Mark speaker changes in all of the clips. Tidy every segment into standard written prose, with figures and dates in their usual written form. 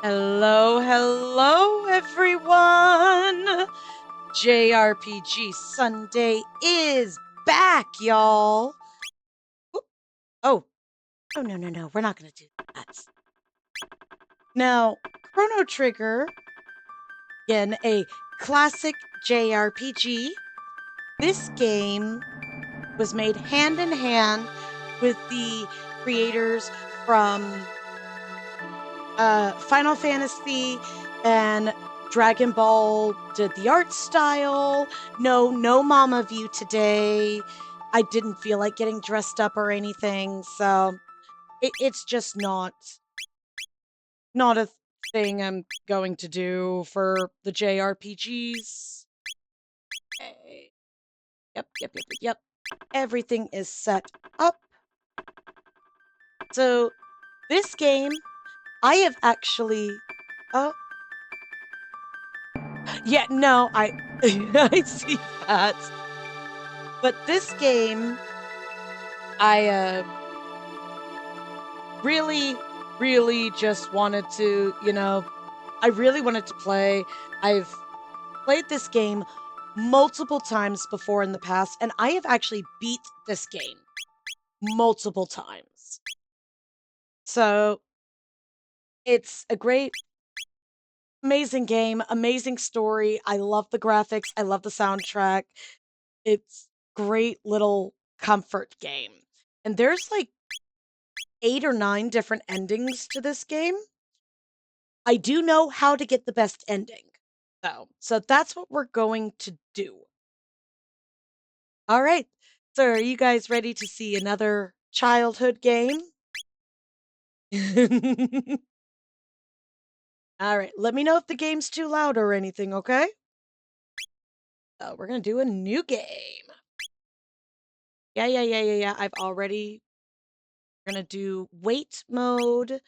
Speaker 1: Hello, hello, everyone! JRPG Sunday is back, y'all! Oop. Oh, no, we're not gonna do that. Now, Chrono Trigger, again, a classic JRPG. This game was made hand in hand with the creators from Final Fantasy and Dragon Ball did the art style. No mama view today. I didn't feel like getting dressed up or anything, so it's just not a thing I'm going to do for the JRPGs. Okay. Yep. Everything is set up. So this game, I have actually. Oh, yeah, no, I I see that. But this game, I really just wanted to, I really wanted to play. I've played this game multiple times before in the past, and I have actually beat this game multiple times. So it's a great, amazing game, amazing story. I love the graphics, I love the soundtrack. It's great little comfort game. And there's like 8 or 9 different endings to this game. I do know how to get the best ending, though. So that's what we're going to do. All right. So are you guys ready to see another childhood game? All right. Let me know if the game's too loud or anything, okay? We're going to do a new game. Yeah. I've already... We're going to do wait mode,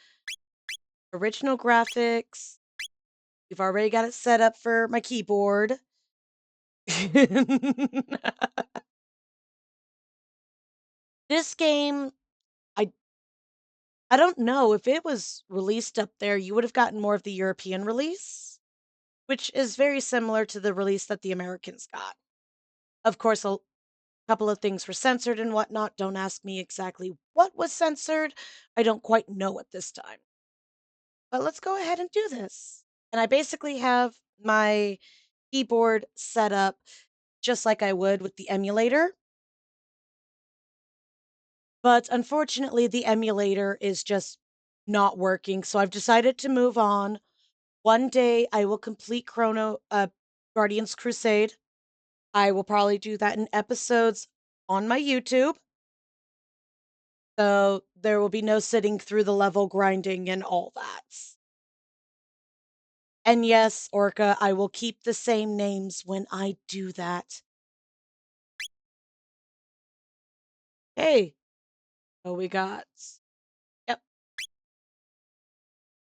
Speaker 1: original graphics. We've already got it set up for my keyboard. This game, I I don't know if it was released up there, you would have gotten more of the European release, which is very similar to the release that the Americans got. Of course, a couple of things were censored and whatnot. Don't ask me exactly what was censored. I don't quite know at this time. But let's go ahead and do this. And I basically have my keyboard set up just like I would with the emulator. But unfortunately, the emulator is just not working. So I've decided to move on. One day I will complete Guardians Crusade. I will probably do that in episodes on my YouTube. So there will be no sitting through the level grinding and all that. And yes, Orca, I will keep the same names when I do that. Hey, what we got? Yep.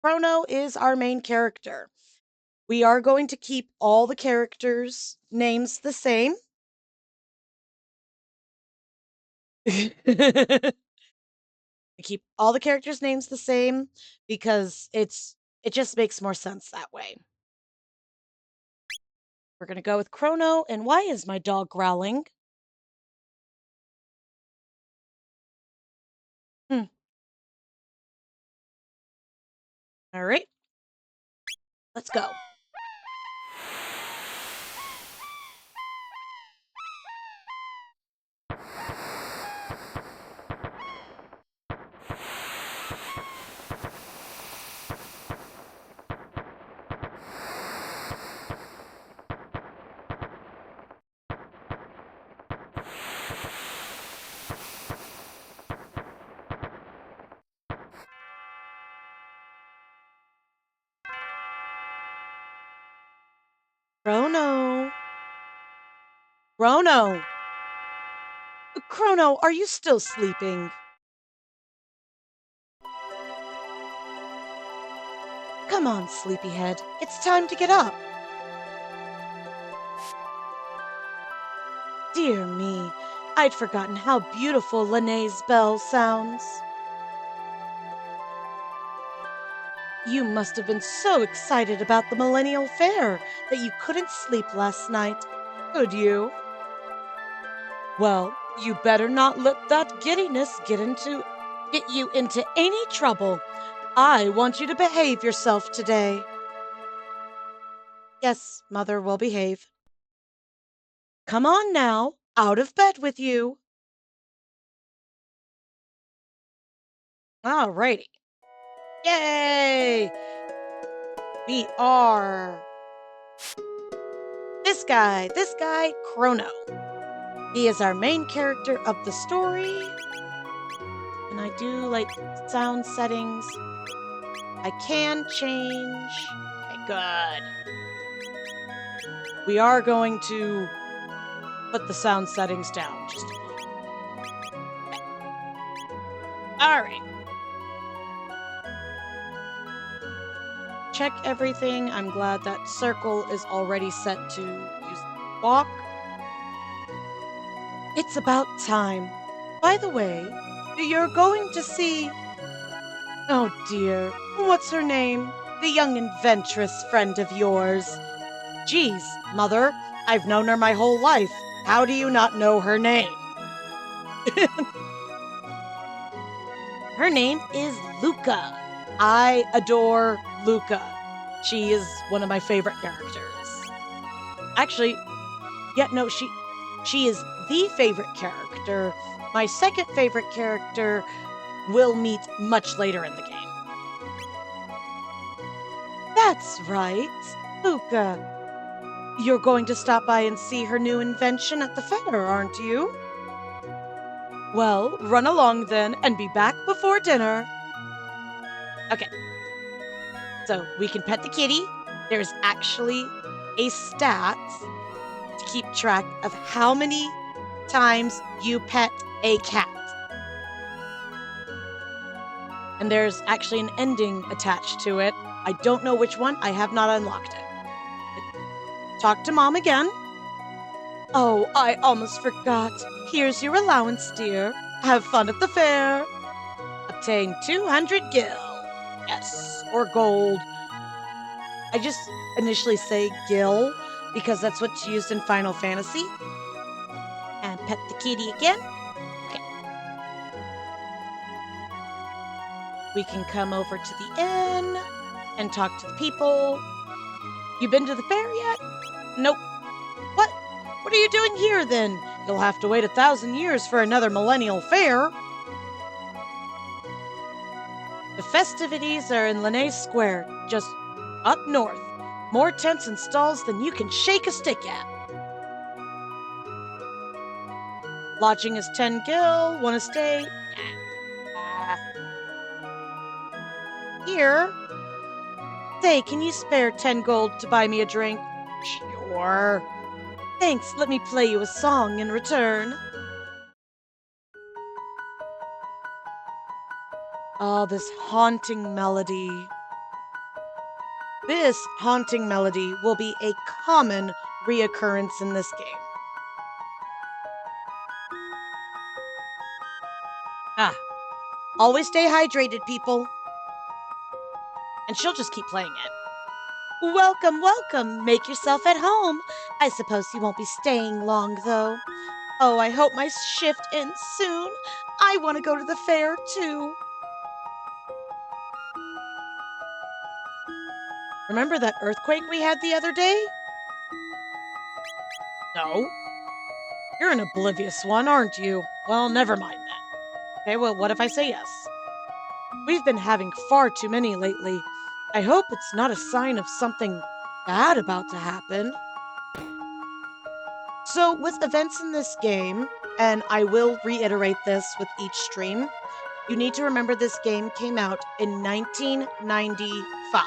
Speaker 1: Chrono is our main character. We are going to keep all the characters' names the same. Keep all the characters' names the same because it just makes more sense that way. We're gonna go with Chrono, and why is my dog growling? Hmm. All right, let's go. Chrono. Chrono. Chrono, are you still sleeping? Come on, sleepyhead. It's time to get up. Dear me, I'd forgotten how beautiful Linnea's bell sounds. You must have been so excited about the Millennial Fair that you couldn't sleep last night, could you? Well, you better not let that giddiness get you into any trouble. I want you to behave yourself today. Yes, Mother will behave. Come on now, out of bed with you. Alrighty. Yay! We are this guy, Chrono. He is our main character of the story. And I do like sound settings. I can change. Okay, good. We are going to put the sound settings down just a little. Okay. All right. Check everything. I'm glad that circle is already set to use walk. It's about time. By the way, you're going to see... Oh dear, what's her name? The young inventress friend of yours. Geez, Mother, I've known her my whole life. How do you not know her name? Her name is Luca. I adore Luca. She is one of my favorite characters. Actually, no, she is the favorite character. My second favorite character will meet much later in the game. That's right, Luca. You're going to stop by and see her new invention at the fair, aren't you? Well, run along then and be back before dinner. Okay. So we can pet the kitty. There's actually a stat to keep track of how many times you pet a cat. And there's actually an ending attached to it. I don't know which one. I have not unlocked it. Talk to Mom again. Oh, I almost forgot. Here's your allowance, dear. Have fun at the fair. Obtain 200 gil. Yes, or gold. I just initially say gil because that's what's used in Final Fantasy. And pet the kitty again. Okay. We can come over to the inn and talk to the people. You been to the fair yet? Nope. What? What are you doing here then? You'll have to wait 1,000 years for another millennial fair. The festivities are in Linnaeus Square, just up north. More tents and stalls than you can shake a stick at. Lodging is 10 gil. Wanna stay? Here. Say, can you spare 10 gold to buy me a drink? Sure. Thanks, let me play you a song in return. Oh, this haunting melody. This haunting melody will be a common reoccurrence in this game. Always stay hydrated, people. And she'll just keep playing it. Welcome, welcome. Make yourself at home. I suppose you won't be staying long, though. Oh, I hope my shift ends soon. I want to go to the fair, too. Remember that earthquake we had the other day? No. You're an oblivious one, aren't you? Well, never mind then. Okay, well, what if I say yes? We've been having far too many lately. I hope it's not a sign of something bad about to happen. So, with events in this game, and I will reiterate this with each stream, you need to remember this game came out in 1995.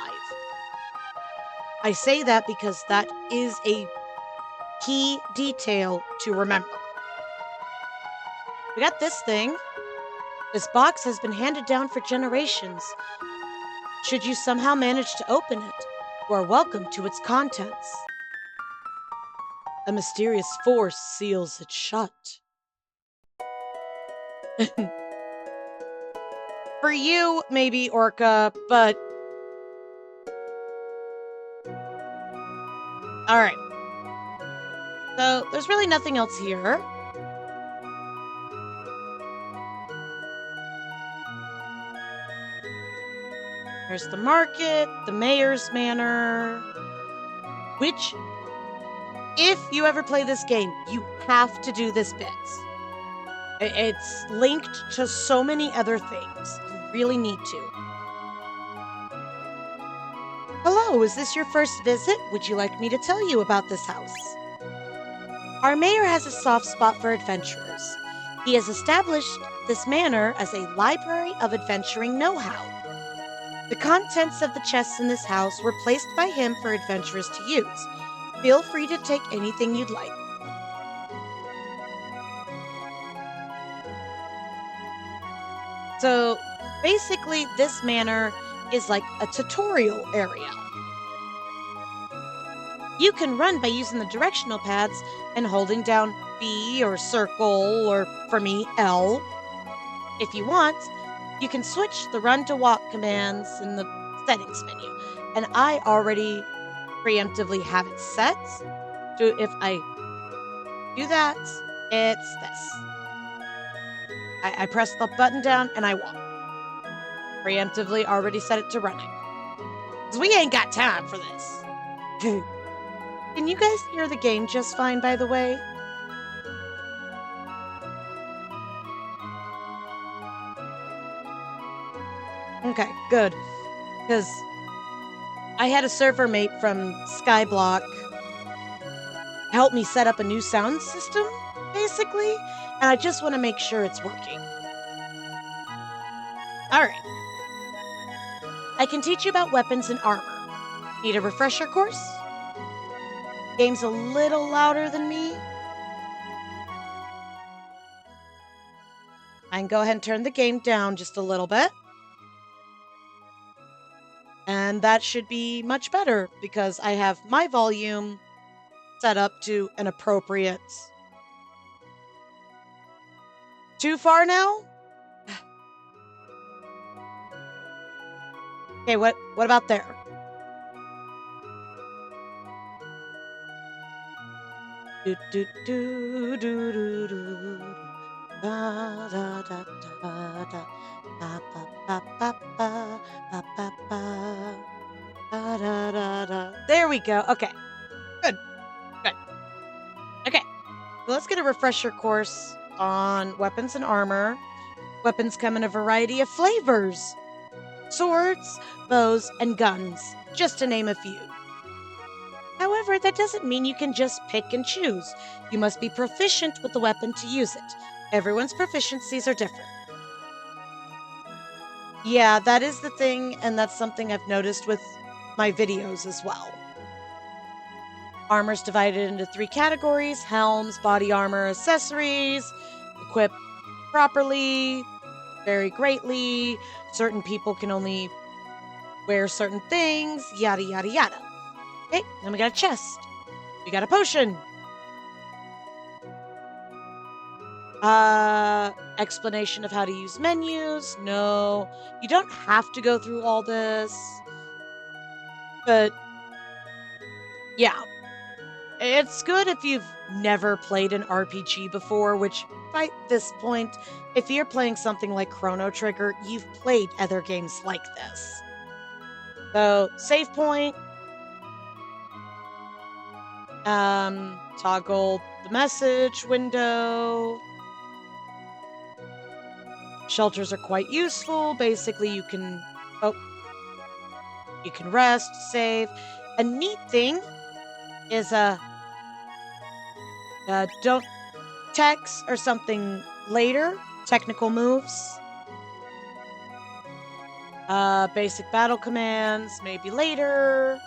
Speaker 1: I say that because that is a key detail to remember. We got this thing. This box has been handed down for generations. Should you somehow manage to open it, you are welcome to its contents. A mysterious force seals it shut. For you, maybe, Orca, but All right. So there's really nothing else here. There's the market, the mayor's manor, which, if you ever play this game, you have to do this bit. It's linked to so many other things. You really need to. Hello, is this your first visit? Would you like me to tell you about this house? Our mayor has a soft spot for adventurers. He has established this manor as a library of adventuring know-how. The contents of the chests in this house were placed by him for adventurers to use. Feel free to take anything you'd like. So basically, this manor is like a tutorial area. You can run by using the directional pads and holding down B or circle, or for me, L. If you want, you can switch the run to walk commands in the settings menu. And I already preemptively have it set. So if I do that, it's this. I press the button down and I walk. Preemptively already set it to running. Because we ain't got time for this. Can you guys hear the game just fine, by the way? Okay, good. Because I had a server mate from Skyblock help me set up a new sound system, basically, and I just want to make sure it's working. Alright. I can teach you about weapons and armor. Need a refresher course? Game's a little louder than me. I can go ahead and turn the game down just a little bit. And that should be much better because I have my volume set up to an appropriate... Too far now? Okay, what about there? Do do do do do do. Da da da da da. Ba ba ba ba ba ba ba ba. Da da da da. There we go. Okay. Good. Good. Okay. So let's get a refresher course on weapons and armor. Weapons come in a variety of flavors. Swords, bows, and guns, just to name a few. However, that doesn't mean you can just pick and choose. You must be proficient with the weapon to use it. Everyone's proficiencies are different. Yeah, that is the thing, and that's something I've noticed with my videos as well. Armor's divided into 3 categories: helms, body armor, accessories. Equip properly, vary greatly. Certain people can only wear certain things, yada yada yada. Okay, then we got a chest. We got a potion. Explanation of how to use menus. No, you don't have to go through all this. But yeah, it's good if you've never played an RPG before, which by this point, if you're playing something like Chrono Trigger, you've played other games like this. So, save point. Toggle the message window. Shelters are quite useful. Basically, you can rest, save. A neat thing is don't text or something later. Technical moves. Basic battle commands, maybe later.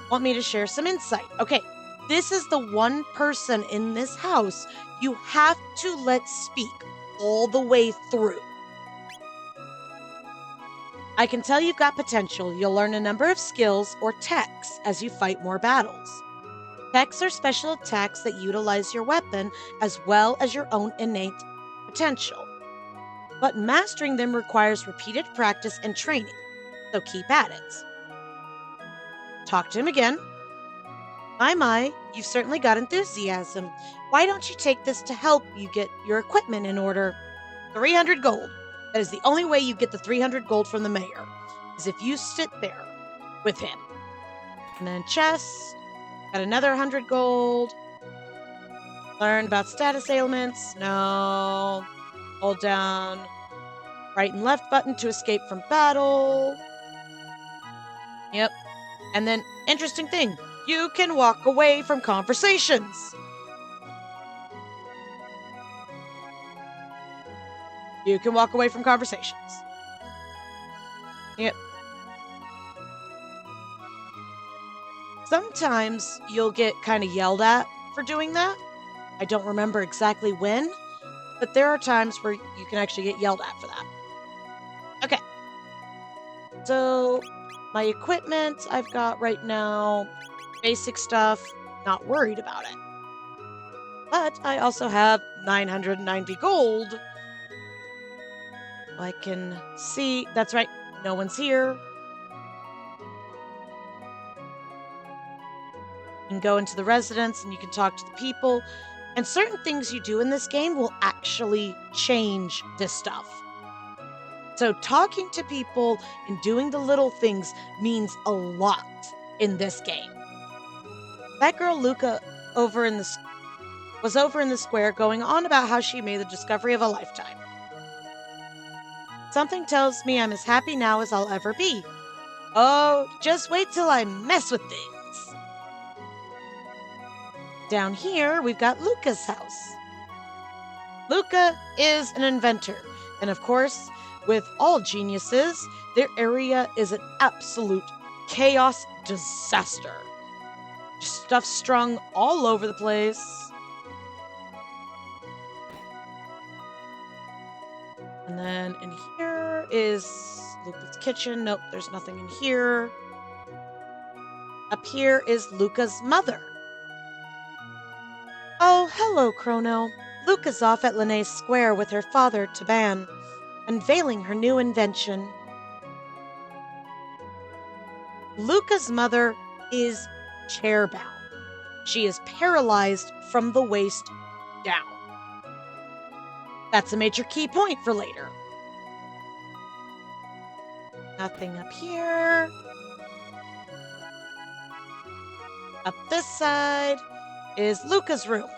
Speaker 1: Want me to share some insight? Okay, this is the one person in this house you have to let speak all the way through. I can tell you've got potential. You'll learn a number of skills or techs as you fight more battles. Techs are special attacks that utilize your weapon as well as your own innate potential. But mastering them requires repeated practice and training, so keep at it. Talk to him again. My, you've certainly got enthusiasm. Why don't you take this to help you get your equipment in order? 300 gold. That is the only way you get the 300 gold from the mayor, is if you sit there with him. And then chest, got another 100 gold. Learn about status ailments. No. Hold down right and left button to escape from battle. Yep. And then, interesting thing, you can walk away from conversations. You can walk away from conversations. Yep. Sometimes you'll get kind of yelled at for doing that. I don't remember exactly when, but there are times where you can actually get yelled at for that. Okay. So, my equipment I've got right now, basic stuff, not worried about it. But I also have 990 gold. I can see, that's right, no one's here. You can go into the residence and you can talk to the people. And certain things you do in this game will actually change this stuff. So talking to people and doing the little things means a lot in this game. That girl Luca was over in the square going on about how she made the discovery of a lifetime. Something tells me I'm as happy now as I'll ever be. Oh, just wait till I mess with things. Down here, we've got Luca's house. Luca is an inventor, and of course, with all geniuses, their area is an absolute chaos disaster. Stuff strung all over the place. And then in here is Luca's kitchen. Nope, there's nothing in here. Up here is Luca's mother. Oh, hello, Chrono. Luca's off at Linnaeus Square with her father, Taban, unveiling her new invention. Luca's mother is chairbound. She is paralyzed from the waist down. That's a major key point for later. Nothing up here. Up this side is Luca's room.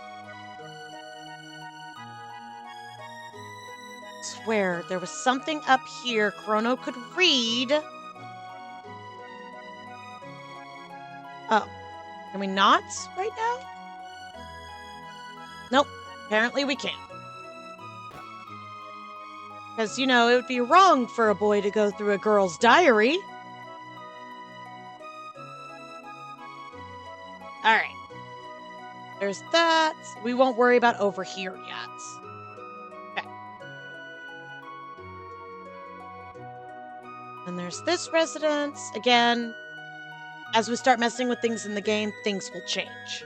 Speaker 1: Swear there was something up here Chrono could read. Oh, can we not right now? Nope, apparently we can't. Because, you know, it would be wrong for a boy to go through a girl's diary. Alright. There's that. We won't worry about over here yet. Okay. And there's this residence. Again, as we start messing with things in the game, things will change.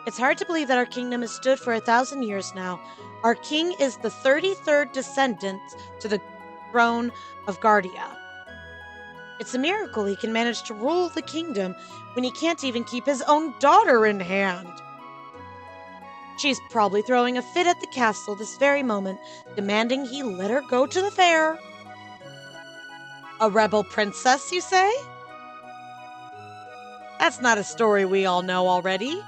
Speaker 1: It's hard to believe that our kingdom has stood for 1,000 years now. Our king is the 33rd descendant to the throne of Guardia. It's a miracle he can manage to rule the kingdom when he can't even keep his own daughter in hand. She's probably throwing a fit at the castle this very moment, demanding he let her go to the fair. A rebel princess, you say? That's not a story we all know already.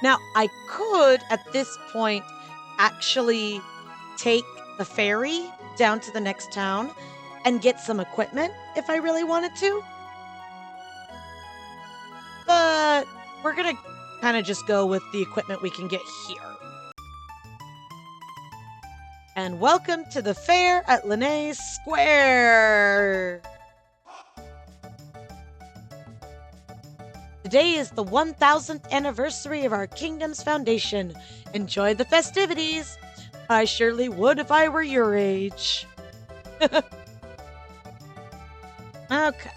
Speaker 1: Now, I could, at this point, actually take the ferry down to the next town and get some equipment if I really wanted to. But we're going to kind of just go with the equipment we can get here. And welcome to the fair at Linnaeus Square. Today is the 1000th anniversary of our kingdom's foundation. Enjoy the festivities. I surely would if I were your age. Okay.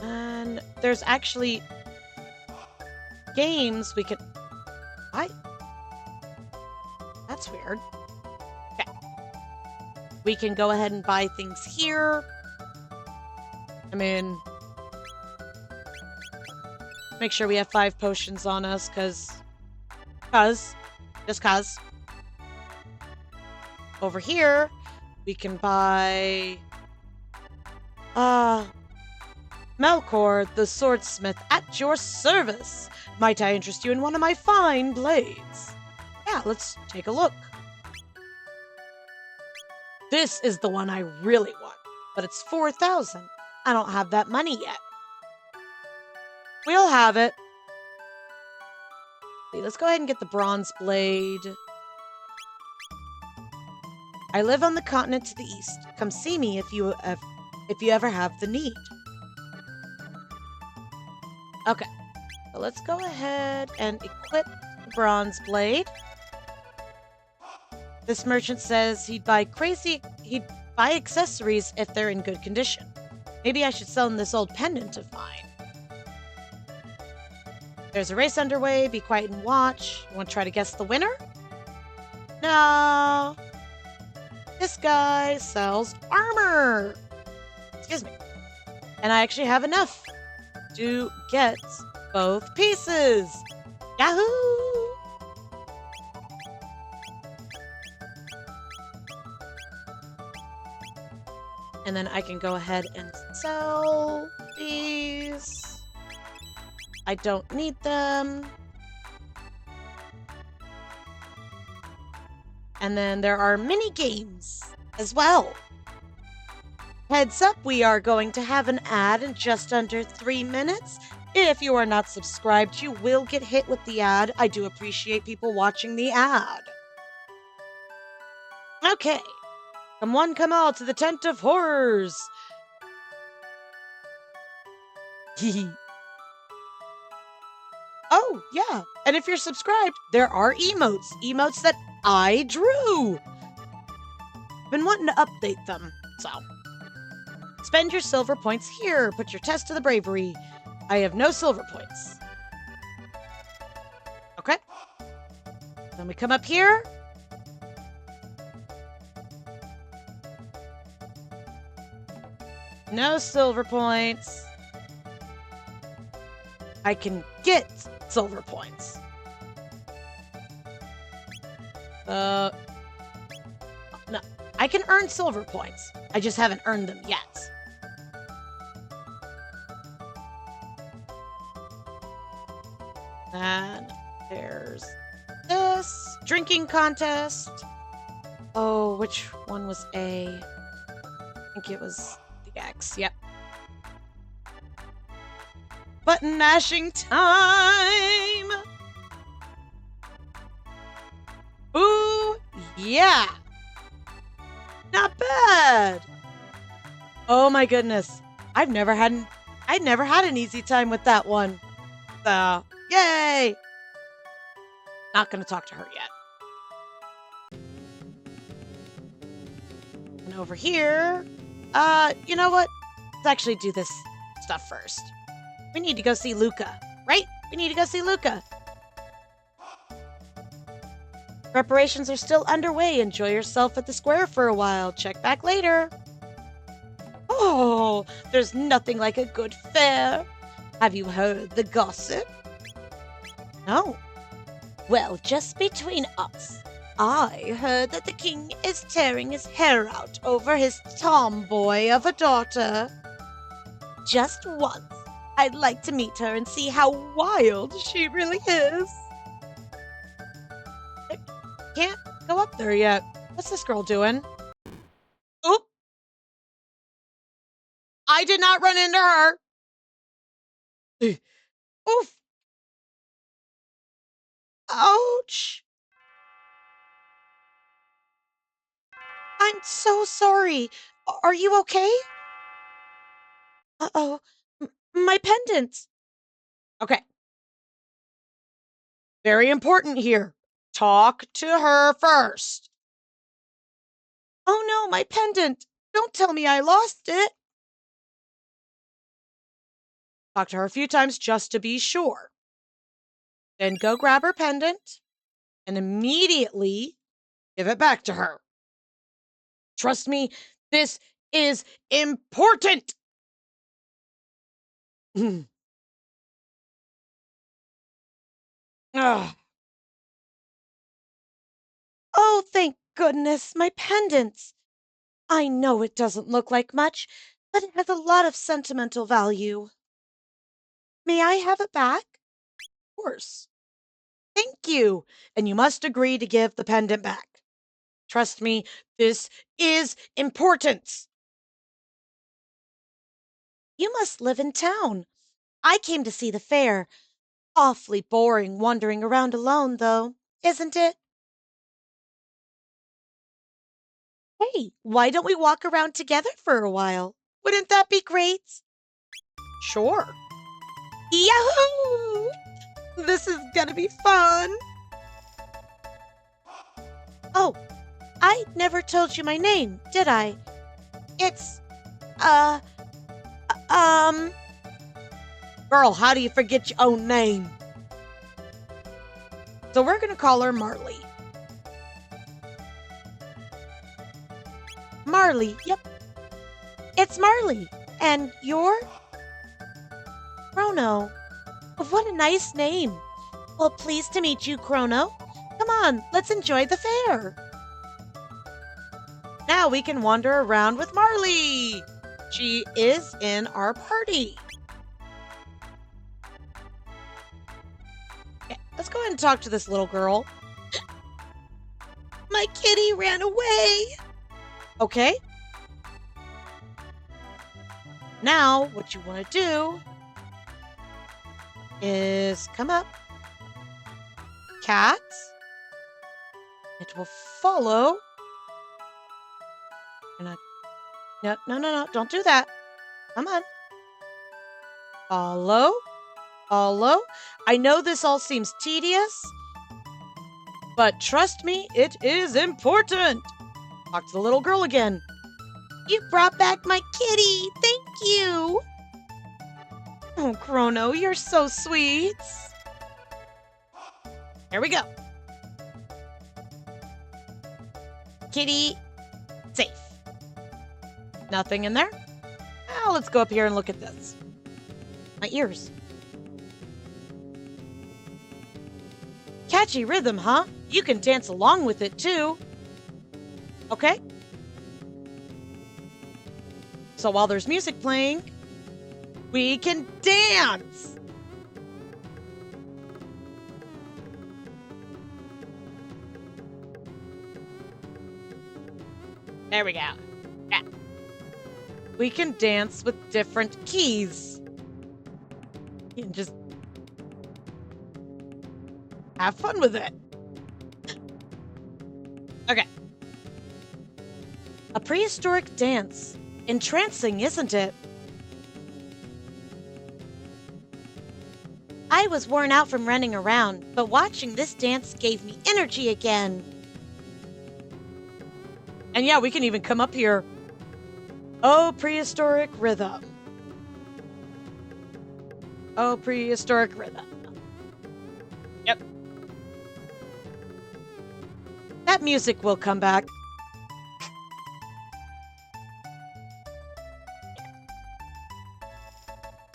Speaker 1: And there's actually games we can... That's weird. Okay. We can go ahead and buy things here. I mean, make sure we have 5 potions on us, just cause. Over here, we can buy, Melkor, the swordsmith, at your service. Might I interest you in one of my fine blades? Yeah, let's take a look. This is the one I really want, but it's 4,000. I don't have that money yet. We'll have it. Let's go ahead and get the bronze blade. I live on the continent to the east. Come see me if you ever have the need. Okay, so let's go ahead and equip the bronze blade. This merchant says he'd buy accessories if they're in good condition. Maybe I should sell him this old pendant of mine. There's a race underway. Be quiet and watch. You want to try to guess the winner? No. This guy sells armor. Excuse me. And I actually have enough to get both pieces. Yahoo! And then I can go ahead and sell these. I don't need them. And then there are mini games as well. Heads up, we are going to have an ad in just under 3 minutes. If you are not subscribed, you will get hit with the ad. I do appreciate people watching the ad. Okay. Come one, come all to the tent of horrors. Oh, yeah. And if you're subscribed, there are emotes. Emotes that I drew. Been wanting to update them, so. Spend your silver points here. Put your test to the bravery. I have no silver points. Okay. Then we come up here. No silver points. I can get silver points. No, I can earn silver points. I just haven't earned them yet. And there's this drinking contest. Oh, which one was A? I think it was the X. Yep. Button mashing time! Ooh, yeah! Not bad! Oh my goodness. I'd never had an easy time with that one. So, yay! Not gonna talk to her yet. And over here, you know what? Let's actually do this stuff first. We need to go see Luca, right? We need to go see Luca. Preparations are still underway. Enjoy yourself at the square for a while. Check back later. Oh, there's nothing like a good fair. Have you heard the gossip? No. Well, just between us, I heard that the king is tearing his hair out over his tomboy of a daughter. Just once. I'd like to meet her and see how wild she really is. I can't go up there yet. What's this girl doing? Oop! I did not run into her. Oof! Ouch! I'm so sorry. Are you okay? Uh-oh. My pendant. Okay. Very important here. Talk to her first. Oh no, my pendant. Don't tell me I lost it. Talk to her a few times just to be sure. Then go grab her pendant and immediately give it back to her. Trust me, this is important. Ugh. Oh, thank goodness, my pendants. I know it doesn't look like much, but it has a lot of sentimental value. May I have it back? Of course. Thank you. And you must agree to give the pendant back. Trust me, this is important. You must live in town. I came to see the fair. Awfully boring wandering around alone, though, isn't it? Hey, why don't we walk around together for a while? Wouldn't that be great? Sure. Yahoo! This is gonna be fun. Oh, I never told you my name, did I? It's, uh, um. Girl, how do you forget your own name? So we're gonna call her Marley. Marley, yep. It's Marley. And you're? Chrono. What a nice name. Well, pleased to meet you, Chrono. Come on, let's enjoy the fair. Now we can wander around with Marley. She is in our party. Okay, let's go ahead and talk to this little girl. My kitty ran away. Okay. Now, what you want to do is come up. Cat. It will follow. No, no, no, no. Don't do that. Come on. Follow. Follow. I know this all seems tedious, but trust me, it is important. Talk to the little girl again. You brought back my kitty. Thank you. Oh, Chrono, you're so sweet. Here we go. Kitty, safe. Nothing in there? Now let's go up here and look at this. My ears. Catchy rhythm, huh? You can dance along with it, too. Okay. So while there's music playing, we can dance. There we go. Yeah. We can dance with different keys. You can just have fun with it. Okay. A prehistoric dance. Entrancing, isn't it? I was worn out from running around, but watching this dance gave me energy again. And yeah, we can even come up here. Oh, prehistoric rhythm. Oh, prehistoric rhythm. Yep. That music will come back.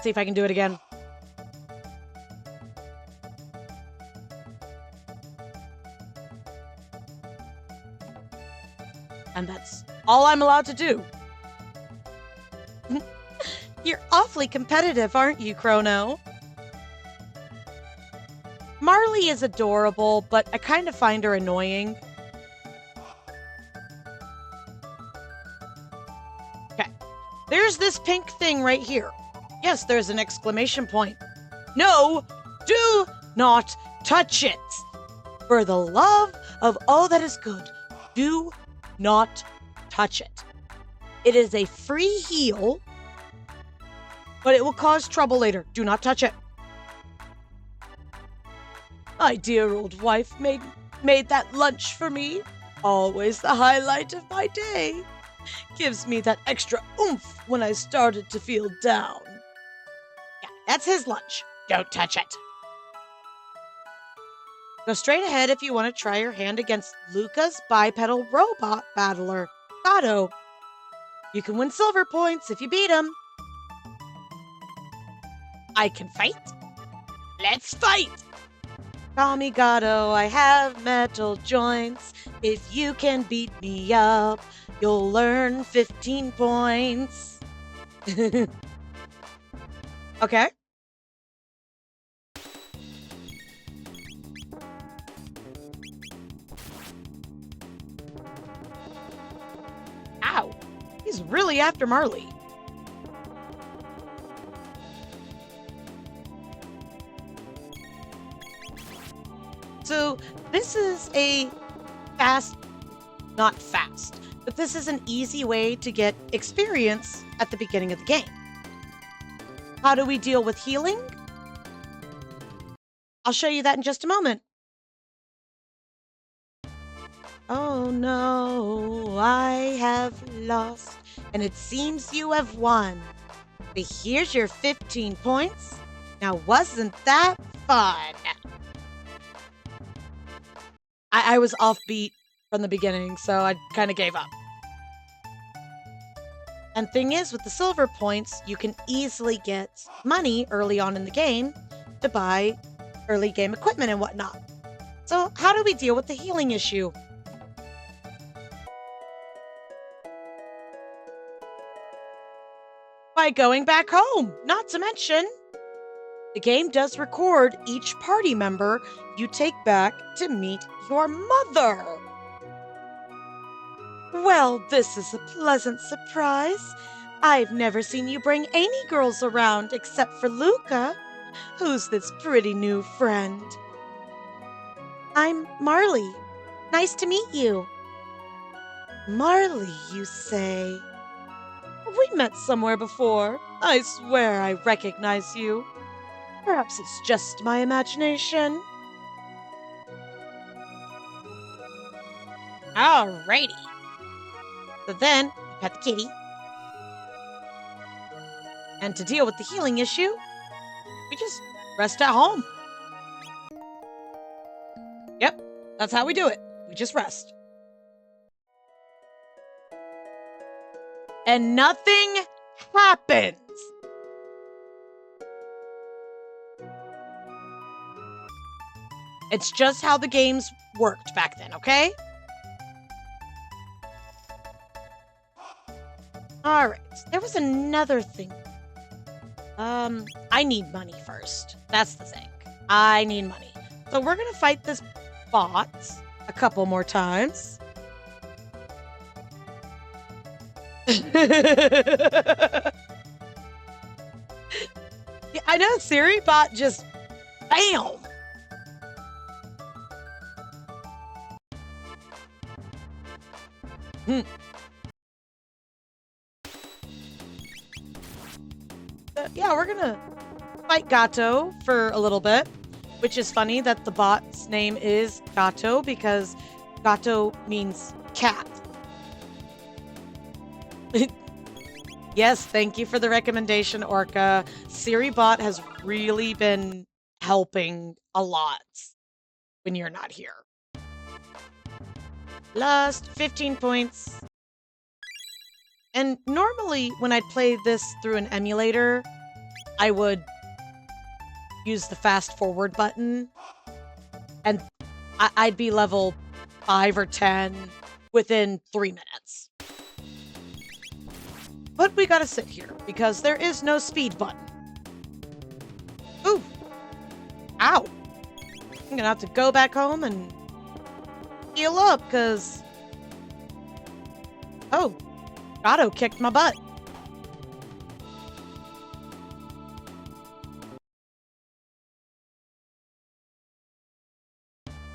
Speaker 1: See if I can do it again. And that's all I'm allowed to do. You're awfully competitive, aren't you, Chrono? Marley is adorable, but I kind of find her annoying. Okay. There's this pink thing right here. Yes, there's an exclamation point. No, do not touch it. For the love of all that is good, do not touch it. It is a free heal, but it will cause trouble later. Do not touch it. My dear old wife made that lunch for me. Always the highlight of my day. Gives me that extra oomph when I started to feel down. Yeah, that's his lunch. Don't touch it. Go straight ahead if you want to try your hand against Luca's bipedal robot battler, Gato. You can win silver points if you beat him. I can fight. Let's fight! Kamigato, I have metal joints. If you can beat me up, you'll learn 15 points. Okay. Ow. He's really after Marley. So this is a not fast, but this is an easy way to get experience at the beginning of the game. How do we deal with healing? I'll show you that in just a moment. Oh no, I have lost, and it seems you have won. But here's your 15 points. Now, wasn't that fun? I was offbeat from the beginning, so I kind of gave up. And thing is, with the silver points, you can easily get money early on in the game to buy early game equipment and whatnot. So how do we deal with the healing issue? By going back home, not to mention, the game does record each party member you take back to meet your mother. Well, this is a pleasant surprise. I've never seen you bring any girls around except for Luca. Who's this pretty new friend? I'm Marley. Nice to meet you. Marley, you say? We met somewhere before. I swear I recognize you. Perhaps it's just my imagination. Alrighty. So then, you pet the kitty. And to deal with the healing issue, we just rest at home. Yep, that's how we do it. We just rest. And nothing happens. It's just how the games worked back then, okay? Alright, there was another thing. I need money first. That's the thing. I need money. So we're gonna fight this bot a couple more times. Yeah, I know, Siri bot just bam. Yeah, we're gonna fight Gato for a little bit, which is funny that the bot's name is Gato because Gato means cat. Yes, thank you for the recommendation, Orca. Siri bot has really been helping a lot when you're not here. Last 15 points. And normally when I'd play this through an emulator, I would use the fast forward button and I'd be level 5 or 10 within 3 minutes. But we gotta sit here because there is no speed button. Ooh. Ow. I'm gonna have to go back home and heal up because... Oh. Gato kicked my butt.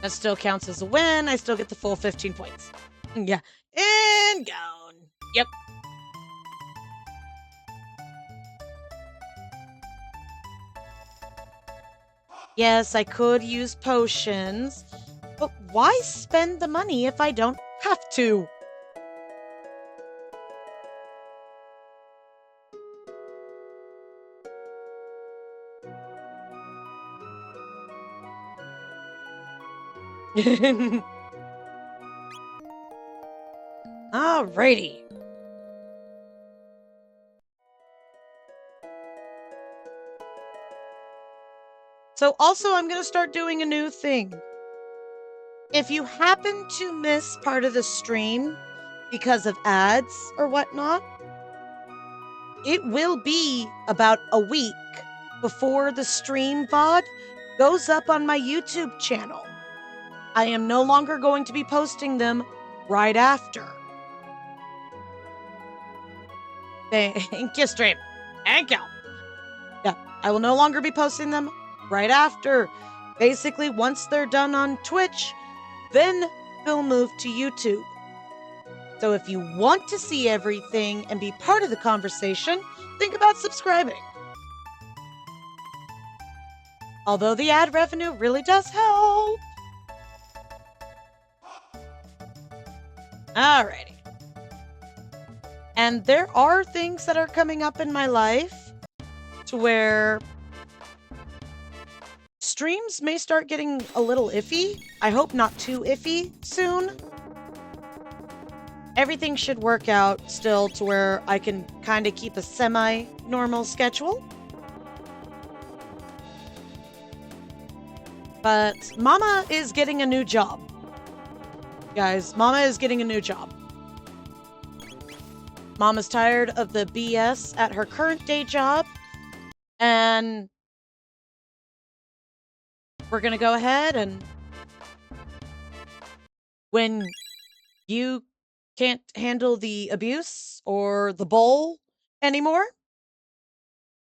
Speaker 1: That still counts as a win. I still get the full 15 points. Yeah. And gone. Yep. Yes, I could use potions, but why spend the money if I don't have to? Alrighty. So also, I'm going to start doing a new thing. If you happen to miss part of the stream because of ads or whatnot, it will be about a week before the stream VOD goes up on my YouTube channel. I am no longer going to be posting them right after. Thank you, stream. Thank you. Yeah, I will no longer be posting them right after. Basically, once they're done on Twitch, then they'll move to YouTube. So if you want to see everything and be part of the conversation, think about subscribing. Although the ad revenue really does help. Alrighty. And there are things that are coming up in my life to where streams may start getting a little iffy. I hope not too iffy soon. Everything should work out still to where I can kind of keep a semi-normal schedule. But Mama is getting a new job. Guys, Mama is getting a new job. Mama's tired of the BS at her current day job. And we're going to go ahead and when you can't handle the abuse or the bull anymore,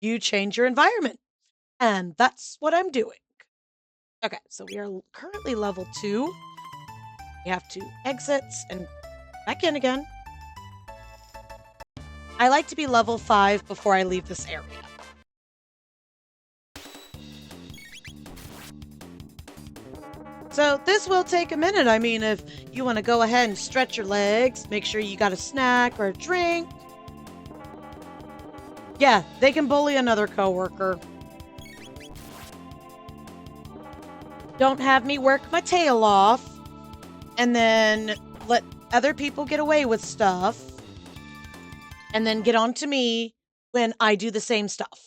Speaker 1: you change your environment. And that's what I'm doing. Okay, so we are currently level 2. We have 2 exits and back in again. I like to be level 5 before I leave this area. So this will take a minute. I mean, if you want to go ahead and stretch your legs, make sure you got a snack or a drink. Yeah, they can bully another coworker. Don't have me work my tail off and then let other people get away with stuff and then get on to me when I do the same stuff.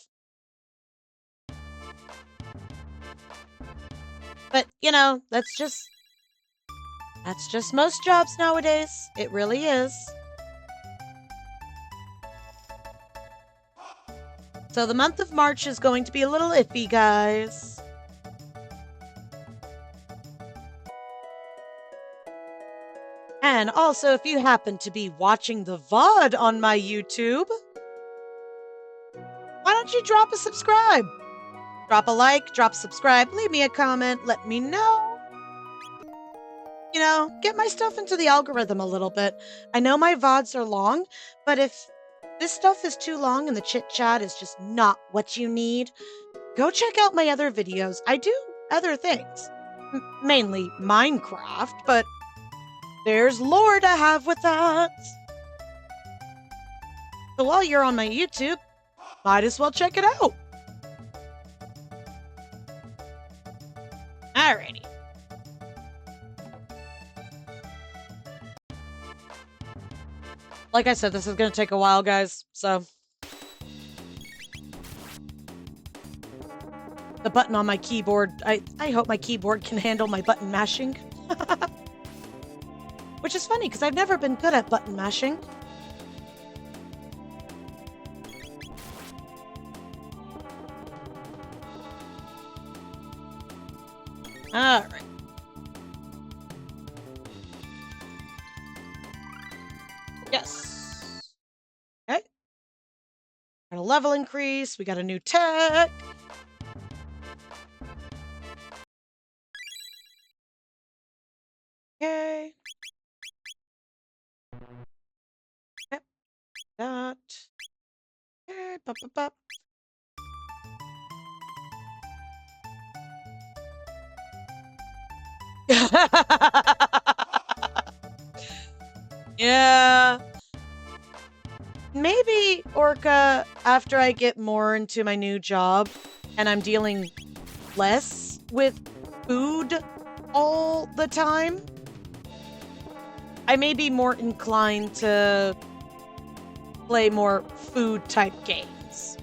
Speaker 1: But, you know, that's just most jobs nowadays. It really is. So the month of March is going to be a little iffy, guys. And also, if you happen to be watching the VOD on my YouTube, why don't you drop a subscribe? Drop a like, drop a subscribe, leave me a comment, let me know. You know, get my stuff into the algorithm a little bit. I know my VODs are long, but if this stuff is too long and the chit-chat is just not what you need, go check out my other videos. I do other things, mainly Minecraft, but there's lore to have with that. So while you're on my YouTube, might as well check it out. Alrighty. Like I said, this is going to take a while, guys, so. The button on my keyboard, I hope my keyboard can handle my button mashing. Which is funny, because I've never been good at button mashing. Alright. Yes. Okay. Got a level increase. We got a new tech. Okay. Yep. That. Okay. Bup, bup, bup. Yeah. Maybe, Orca, after I get more into my new job and I'm dealing less with food all the time, I may be more inclined to play more food type games.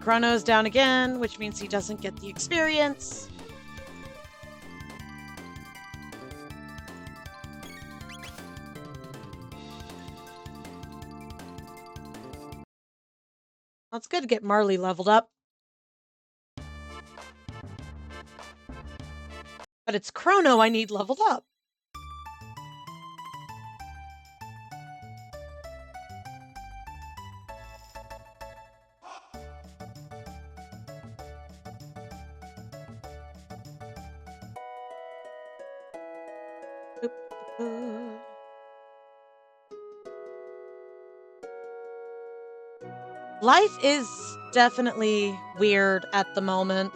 Speaker 1: Chrono's down again, which means he doesn't get the experience. Well, it's good to get Marley leveled up. But it's Chrono I need leveled up. Life is definitely weird at the moment.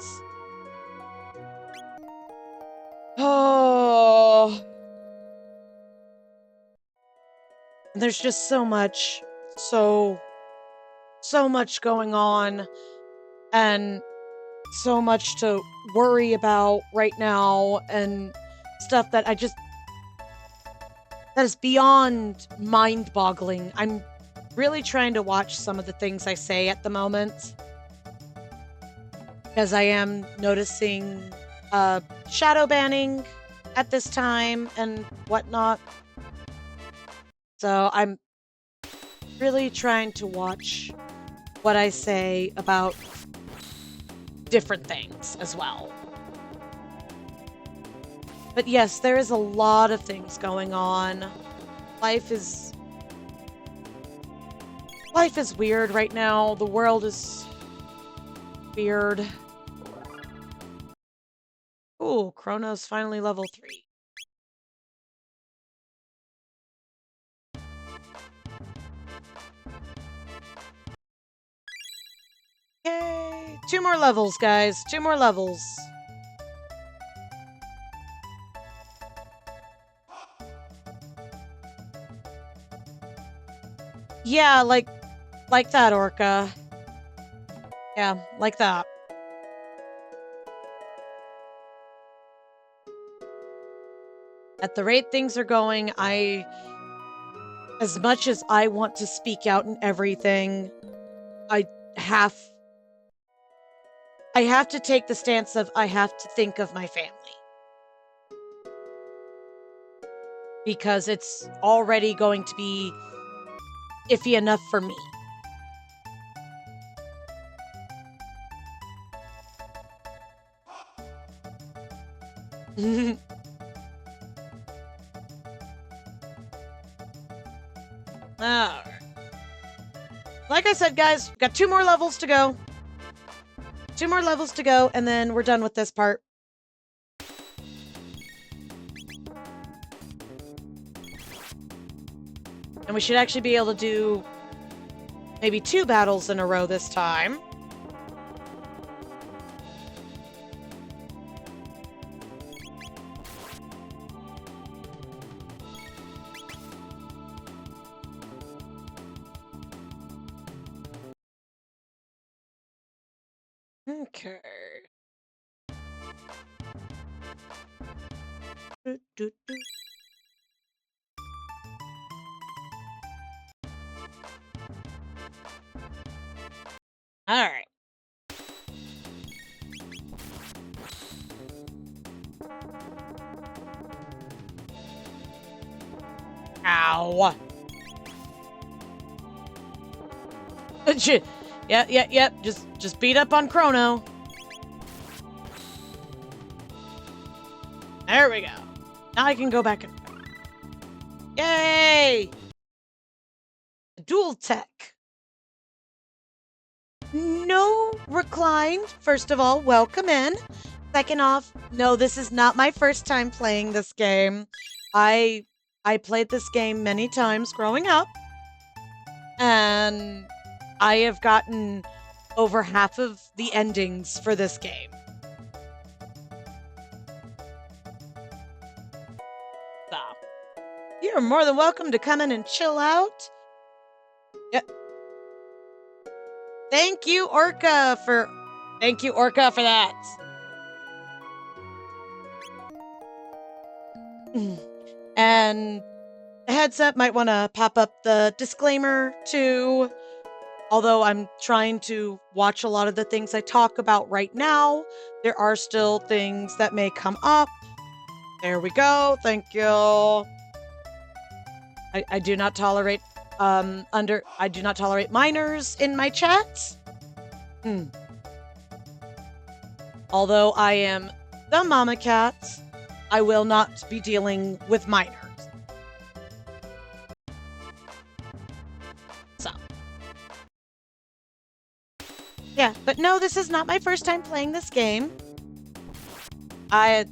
Speaker 1: Oh. There's just so much, so much going on, and so much to worry about right now, and stuff that that is beyond mind-boggling. I'm really trying to watch some of the things I say at the moment, because I am noticing shadow banning at this time and whatnot. So I'm really trying to watch what I say about different things as well. But yes, there is a lot of things going on. Life is weird right now. The world is weird. Ooh, Chrono's finally level 3. Yay! 2 more levels, guys. 2 more levels. Yeah, like that, Orca. Yeah, like that. At the rate things are going, as much as I want to speak out and everything, I have to take the stance of I have to think of my family. Because it's already going to be iffy enough for me. Alright. Like I said, guys, got 2 more levels to go. 2 more levels to go, and then we're done with this part. And we should actually be able to do maybe 2 battles in a row this time. Okay. All right. Ow. Yep. Just beat up on Chrono. There we go. Now I can go back and... Yay! Dual tech. No reclined. First of all, welcome in. Second off, no, this is not my first time playing this game. I played this game many times growing up, and I have gotten over half of the endings for this game. So, you're more than welcome to come in and chill out. Yep. Thank you, Orca, for that. And a heads up, might want to pop up the disclaimer to although I'm trying to watch a lot of the things I talk about right now, there are still things that may come up. There we go. Thank you. I do not tolerate I do not tolerate minors in my chats. Although I am the mama cat, I will not be dealing with minors. So. Yeah, but no, this is not my first time playing this game. I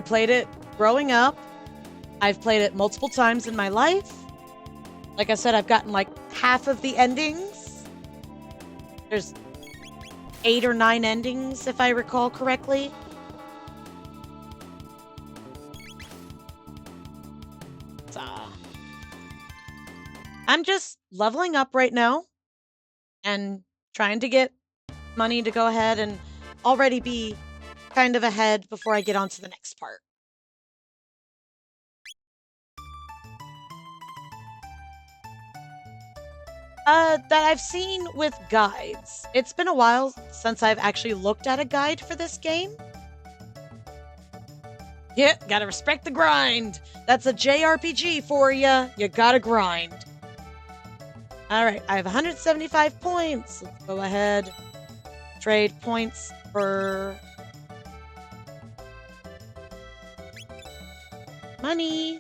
Speaker 1: played it growing up. I've played it multiple times in my life. Like I said, I've gotten like half of the endings. There's 8 or 9 endings, if I recall correctly. So, I'm just leveling up right now and trying to get money to go ahead and already be kind of ahead before I get on to the next part. That I've seen with guides. It's been a while since I've actually looked at a guide for this game. Yeah, gotta respect the grind. That's a JRPG for ya. You gotta grind. Alright, I have 175 points. Let's go ahead. Trade points for money.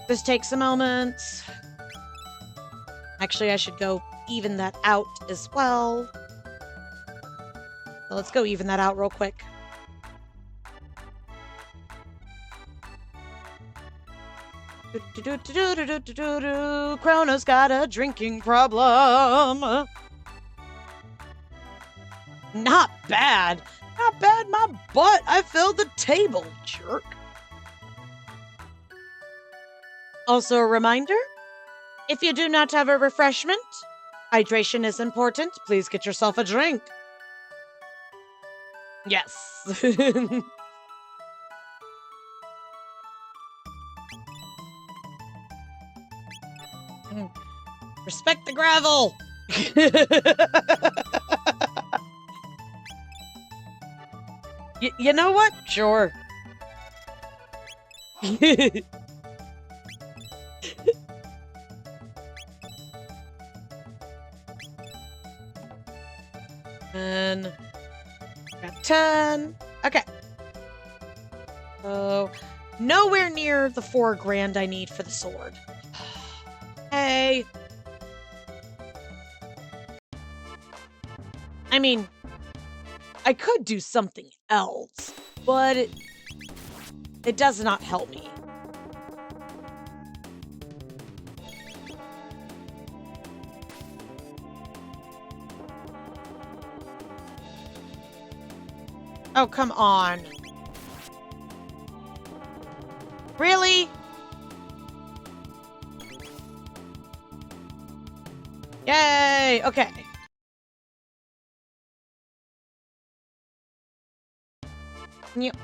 Speaker 1: This takes a moment. Actually, I should go even that out as well. So let's go even that out real quick. Chrono's got a drinking problem. Not bad. Not bad, my butt. I filled the table, jerk. Also a reminder, if you do not have a refreshment, hydration is important. Please get yourself a drink. Yes. Respect the gravel. You know what? Sure. And got 10. Okay. So nowhere near the 4 grand I need for the sword. Hey. I mean, I could do something else, but it does not help me. Oh, come on. Really? Yay! Okay. Yep.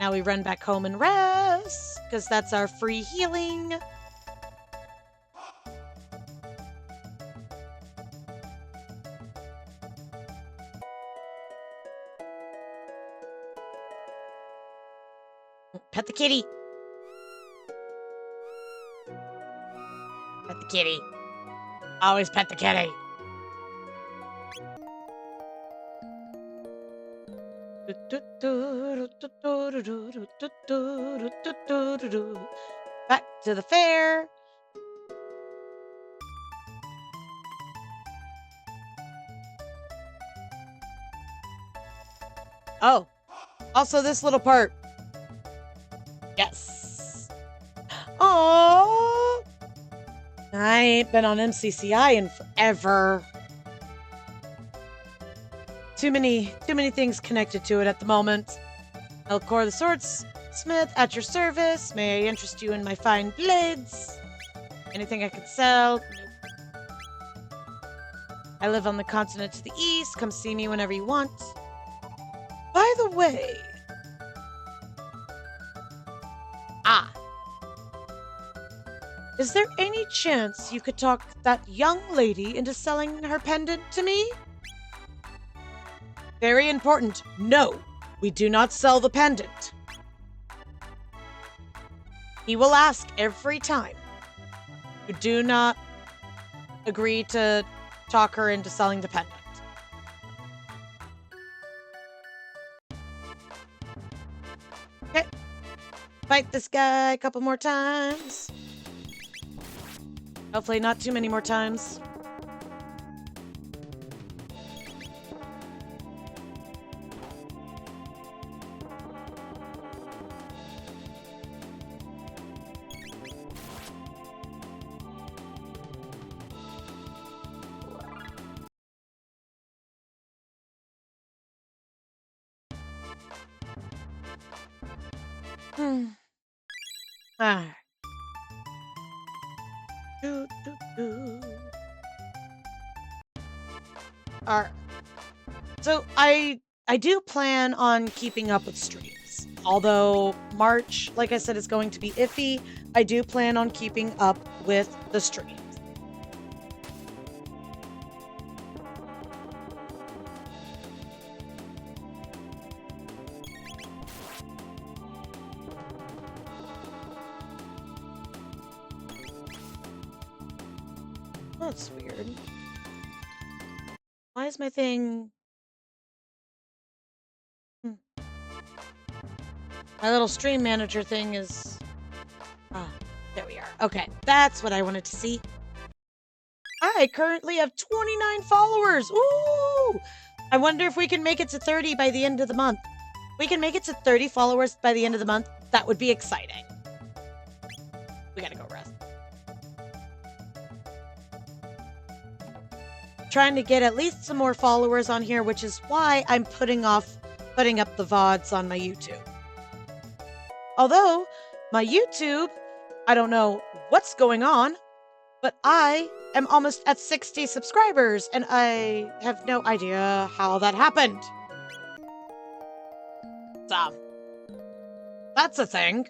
Speaker 1: Now we run back home and rest, because that's our free healing. Pet the kitty. Pet the kitty. Always pet the kitty. Back to the fair. Oh, also this little part. Yes. Oh, I ain't been on MCCI in forever. Too many things connected to it at the moment. Elcor the Swordsmith at your service. May I interest you in my fine blades? Anything I could sell? Nope. I live on the continent to the east. Come see me whenever you want. the way... Ah. Is there any chance you could talk that young lady into selling her pendant to me? Very important. No, we do not sell the pendant. He will ask every time. You do not agree to talk her into selling the pendant. Okay. Fight this guy a couple more times. Hopefully not too many more times. Ah. Alright. So I do plan on keeping up with streams. Although March, like I said, is going to be iffy, I do plan on keeping up with the streams. That's weird. Why is my thing... My little stream manager thing is... Ah, there we are. Okay, that's what I wanted to see. I currently have 29 followers! Ooh! I wonder if we can make it to 30 by the end of the month. If we can make it to 30 followers by the end of the month, that would be exciting. We gotta go rest. Trying to get at least some more followers on here, which is why I'm putting off putting up the VODs on my YouTube. Although, my YouTube, I don't know what's going on, but I am almost at 60 subscribers, and I have no idea how that happened. So, that's a thing.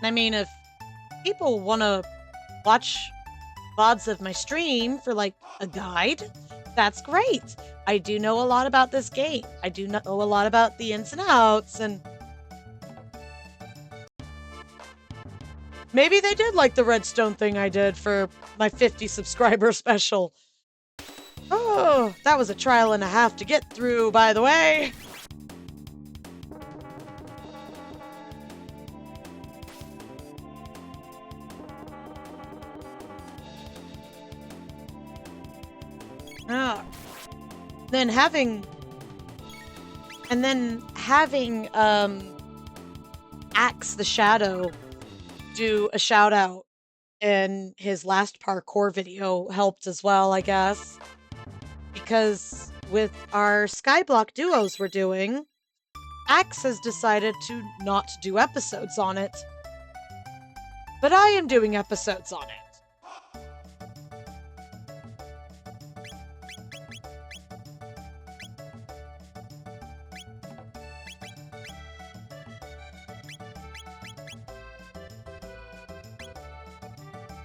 Speaker 1: I mean, if people want to watch VODs of my stream for, like, a guide, that's great. I do know a lot about this game. I do know a lot about the ins and outs, and... Maybe they did like the redstone thing I did for my 50 subscriber special. Oh, that was a trial and a half to get through, by the way. Then having Axe the Shadow do a shout out in his last parkour video helped as well, I guess. Because with our Skyblock duos we're doing, Axe has decided to not do episodes on it. But I am doing episodes on it.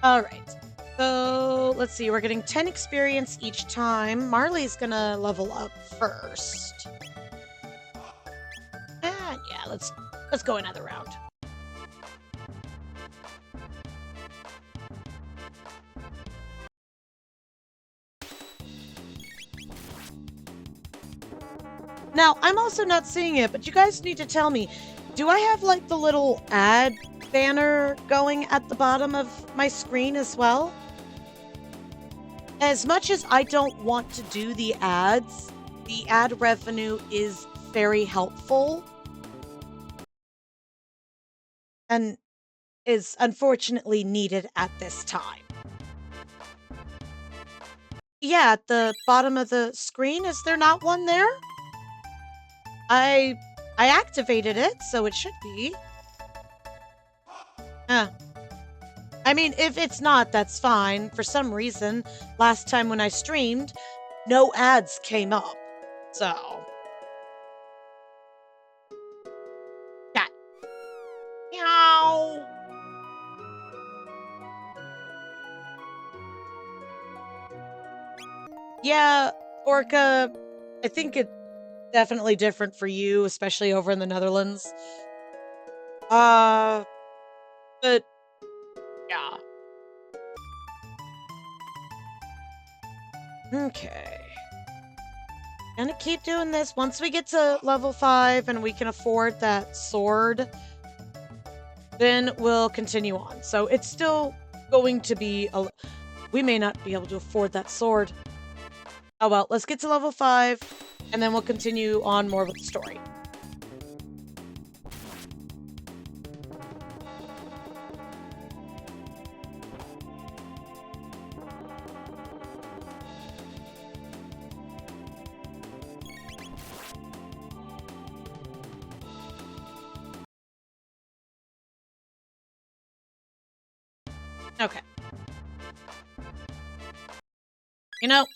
Speaker 1: Alright, so let's see, we're getting 10 experience each time. Marley's gonna level up first. And yeah, let's go another round. Now, I'm also not seeing it, but you guys need to tell me, do I have like the little ad banner going at the bottom of my screen as well? As much as I don't want to do the ads, the ad revenue is very helpful and is unfortunately needed at this time. Yeah, at the bottom of the screen, is there not one there? I activated it, so it should be. I mean, if it's not, that's fine. For some reason, last time when I streamed, no ads came up. So, that. Meow. Yeah, Orca, I think it's definitely different for you, especially over in the Netherlands. Uh, but yeah. Okay. Gonna keep doing this. Once we get to level 5 and we can afford that sword, then we'll continue on. So it's still going to be we may not be able to afford that sword. Oh well, let's get to level 5 and then we'll continue on more with the story. Okay. You know,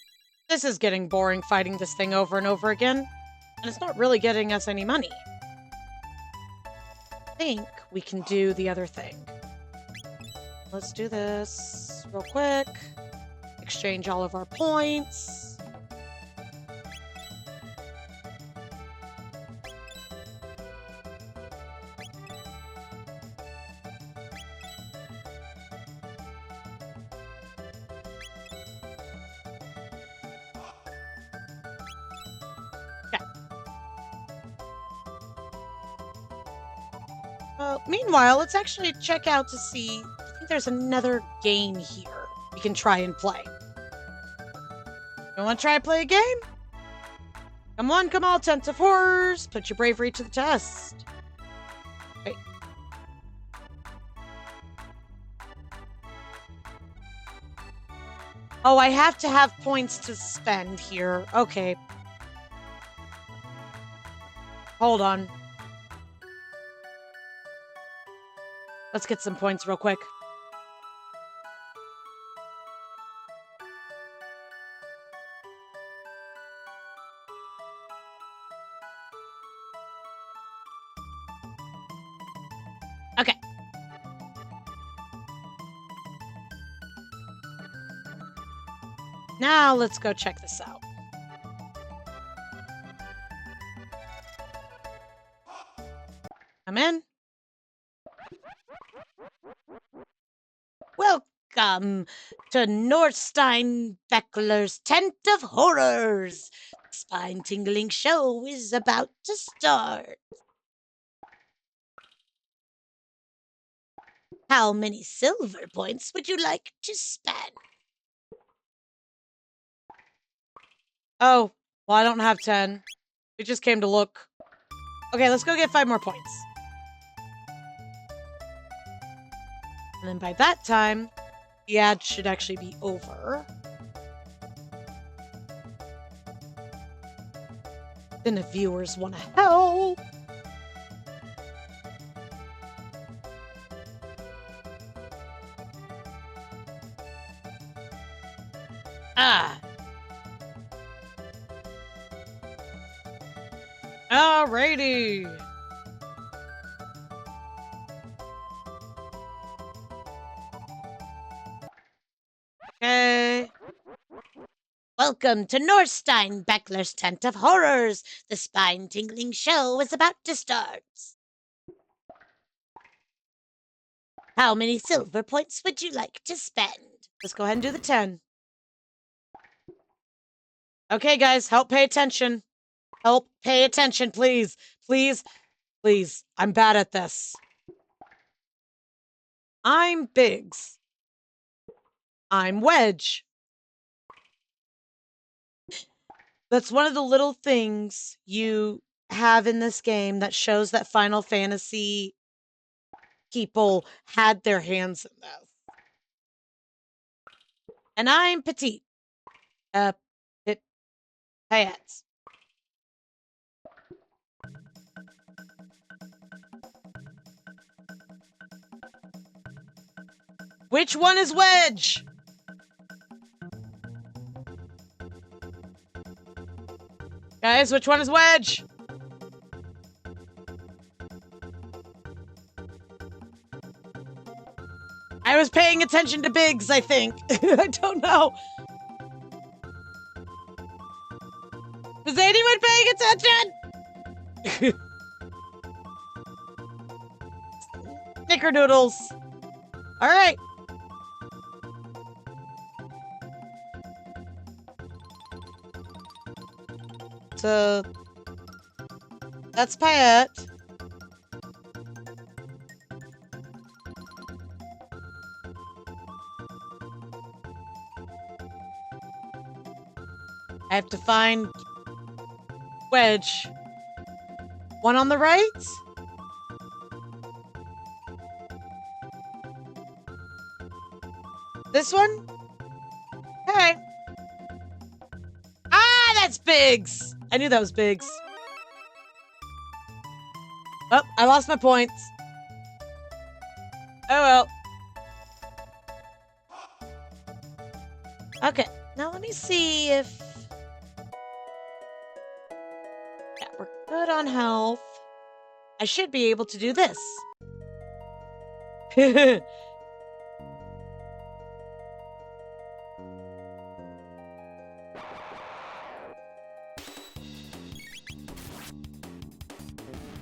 Speaker 1: this is getting boring fighting this thing over and over again, and it's not really getting us any money. I think we can do the other thing. Let's do this real quick. Exchange all of our points. Meanwhile, let's actually check out to see. I think there's another game here we can try and play. You want to try and play a game? Come on, Tent of Horrors. Put your bravery to the test. Wait. Oh, I have to have points to spend here. Okay. Hold on. Let's get some points real quick. Okay. Now let's go check this out. Come in. Welcome to Norstein Beckler's Tent of Horrors. The spine-tingling show is about to start. How many silver points would you like to spend? Oh, well, I don't have 10. We just came to look. Okay, let's go get 5 more points. And then by that time, the ad should actually be over. Then the viewers want to help. Ah. Alrighty. Okay. Welcome to Norstein Beckler's Tent of Horrors. The spine-tingling show is about to start. How many silver points would you like to spend? Let's go ahead and do the 10. Okay, guys, help pay attention. Help pay attention, please. Please, please. I'm bad at this. I'm Biggs. I'm Wedge. That's one of the little things you have in this game that shows that Final Fantasy people had their hands in this. And I'm Petite. Payette. Which one is Wedge? Guys, which one is Wedge? I was paying attention to Biggs, I think. I don't know. Was anyone paying attention? Snickerdoodles. All right. So that's Payette. I have to find Wedge. One on the right? This one? Okay. Ah, that's Biggs. I knew that was Biggs. Oh, I lost my points. Oh well. Okay, now let me see if... Yeah, we're good on health. I should be able to do this.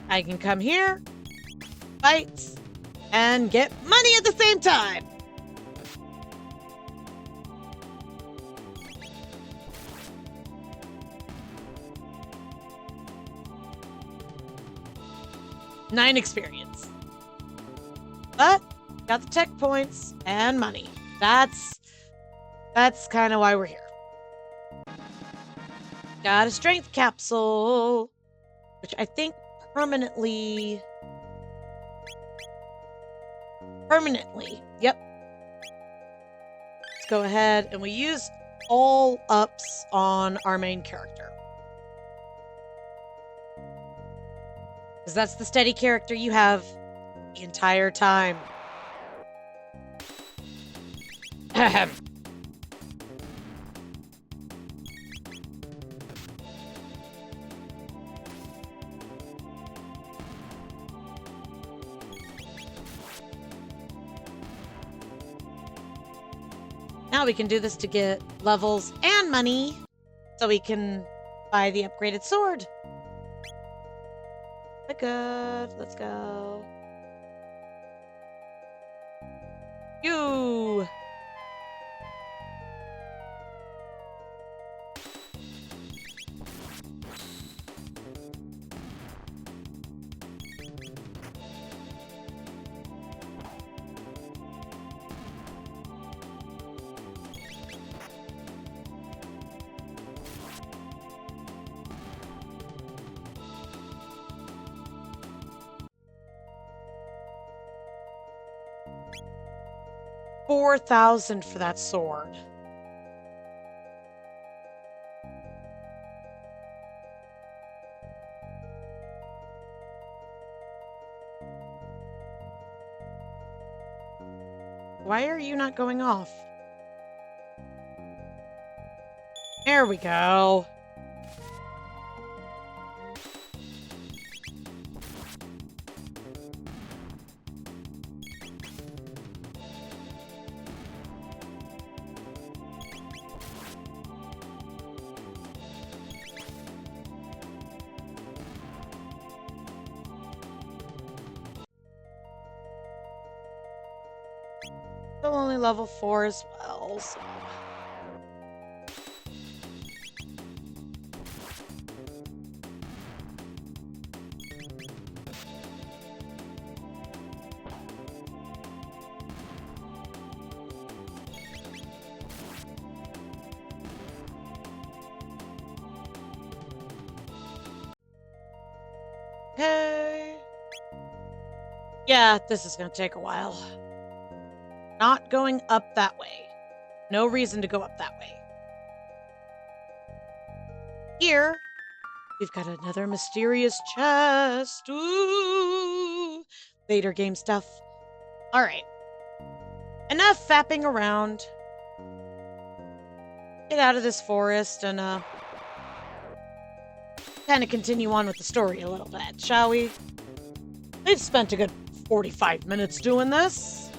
Speaker 1: I can come here, fight, and get money at the same time. Nine experience. But got the tech points and money. That's kind of why we're here. Got a strength capsule, which I think permanently, yep. Let's go ahead and we use all ups on our main character. Because that's the steady character you have the entire time. Ahem. Now we can do this to get levels and money so we can buy the upgraded sword. Good. Let's go. You. $4,000 for that sword. Why are you not going off? There we go. Still only level 4 as well, so... Okay. Yeah, this is gonna take a while. Not going up that way. No reason to go up that way. Here, we've got another mysterious chest. Ooh! Vader game stuff. All right. enough fapping around. Get out of this forest and, kind of continue on with the story a little bit, shall we? We've spent a good 45 minutes doing this.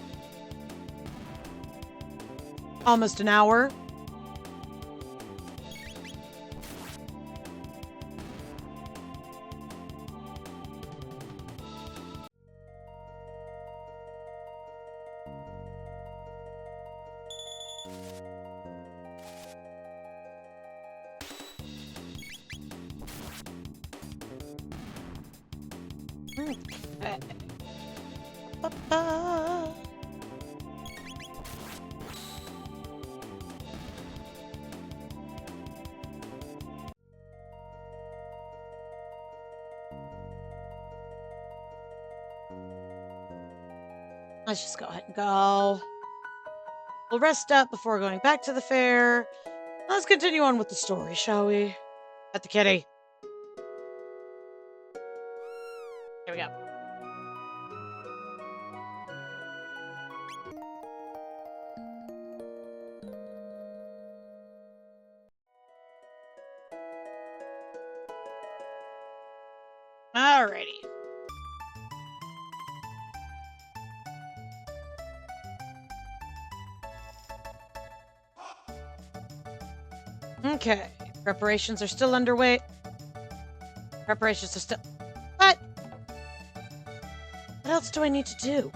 Speaker 1: Almost an hour. Let's just go ahead and go. We'll rest up before going back to the fair. Let's continue on with the story, shall we? At the kitty. Here we go. Alrighty. Okay. Preparations are still underway. Preparations are still... What? What else do I need to do?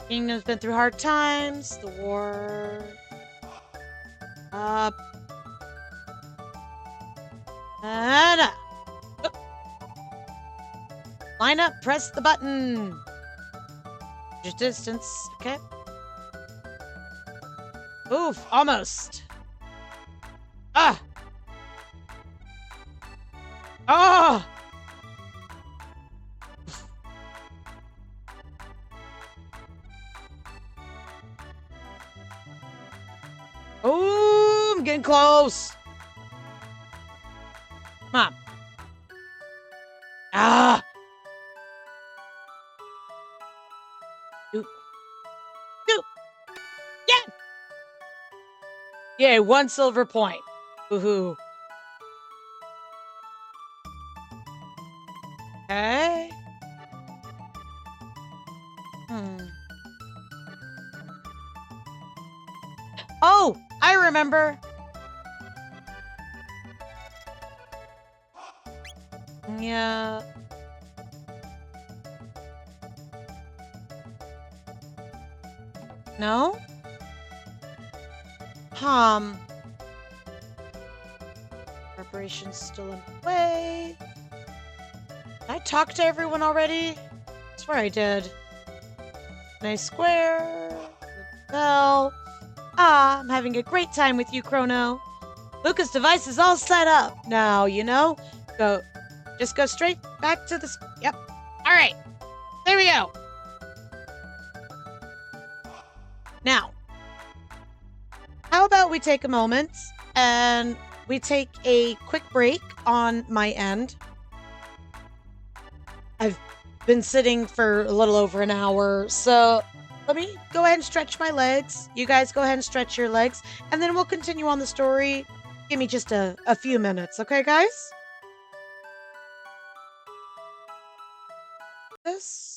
Speaker 1: Kingdom's been through hard times. The war... And up. Line up, press the button. Just distance, okay. Oof, almost. Ah! Ah! Oh, I'm getting close. Come on. Ah! Yay, 1 silver point. Woohoo. Okay. Oh, I remember. Yeah. No? Preparations still in way. Did I talk to everyone already? I swear I did. Nice square. Bell. Ah, I'm having a great time with you, Chrono. Luca's device is all set up. Now, you know, just go straight back to the... Yep. All right. There we go. Now, how about we take a moment and we take a quick break on my end. I've been sitting for a little over an hour, so let me go ahead and stretch my legs. You guys go ahead and stretch your legs, and then we'll continue on the story. Give me just a few minutes, okay, guys? This...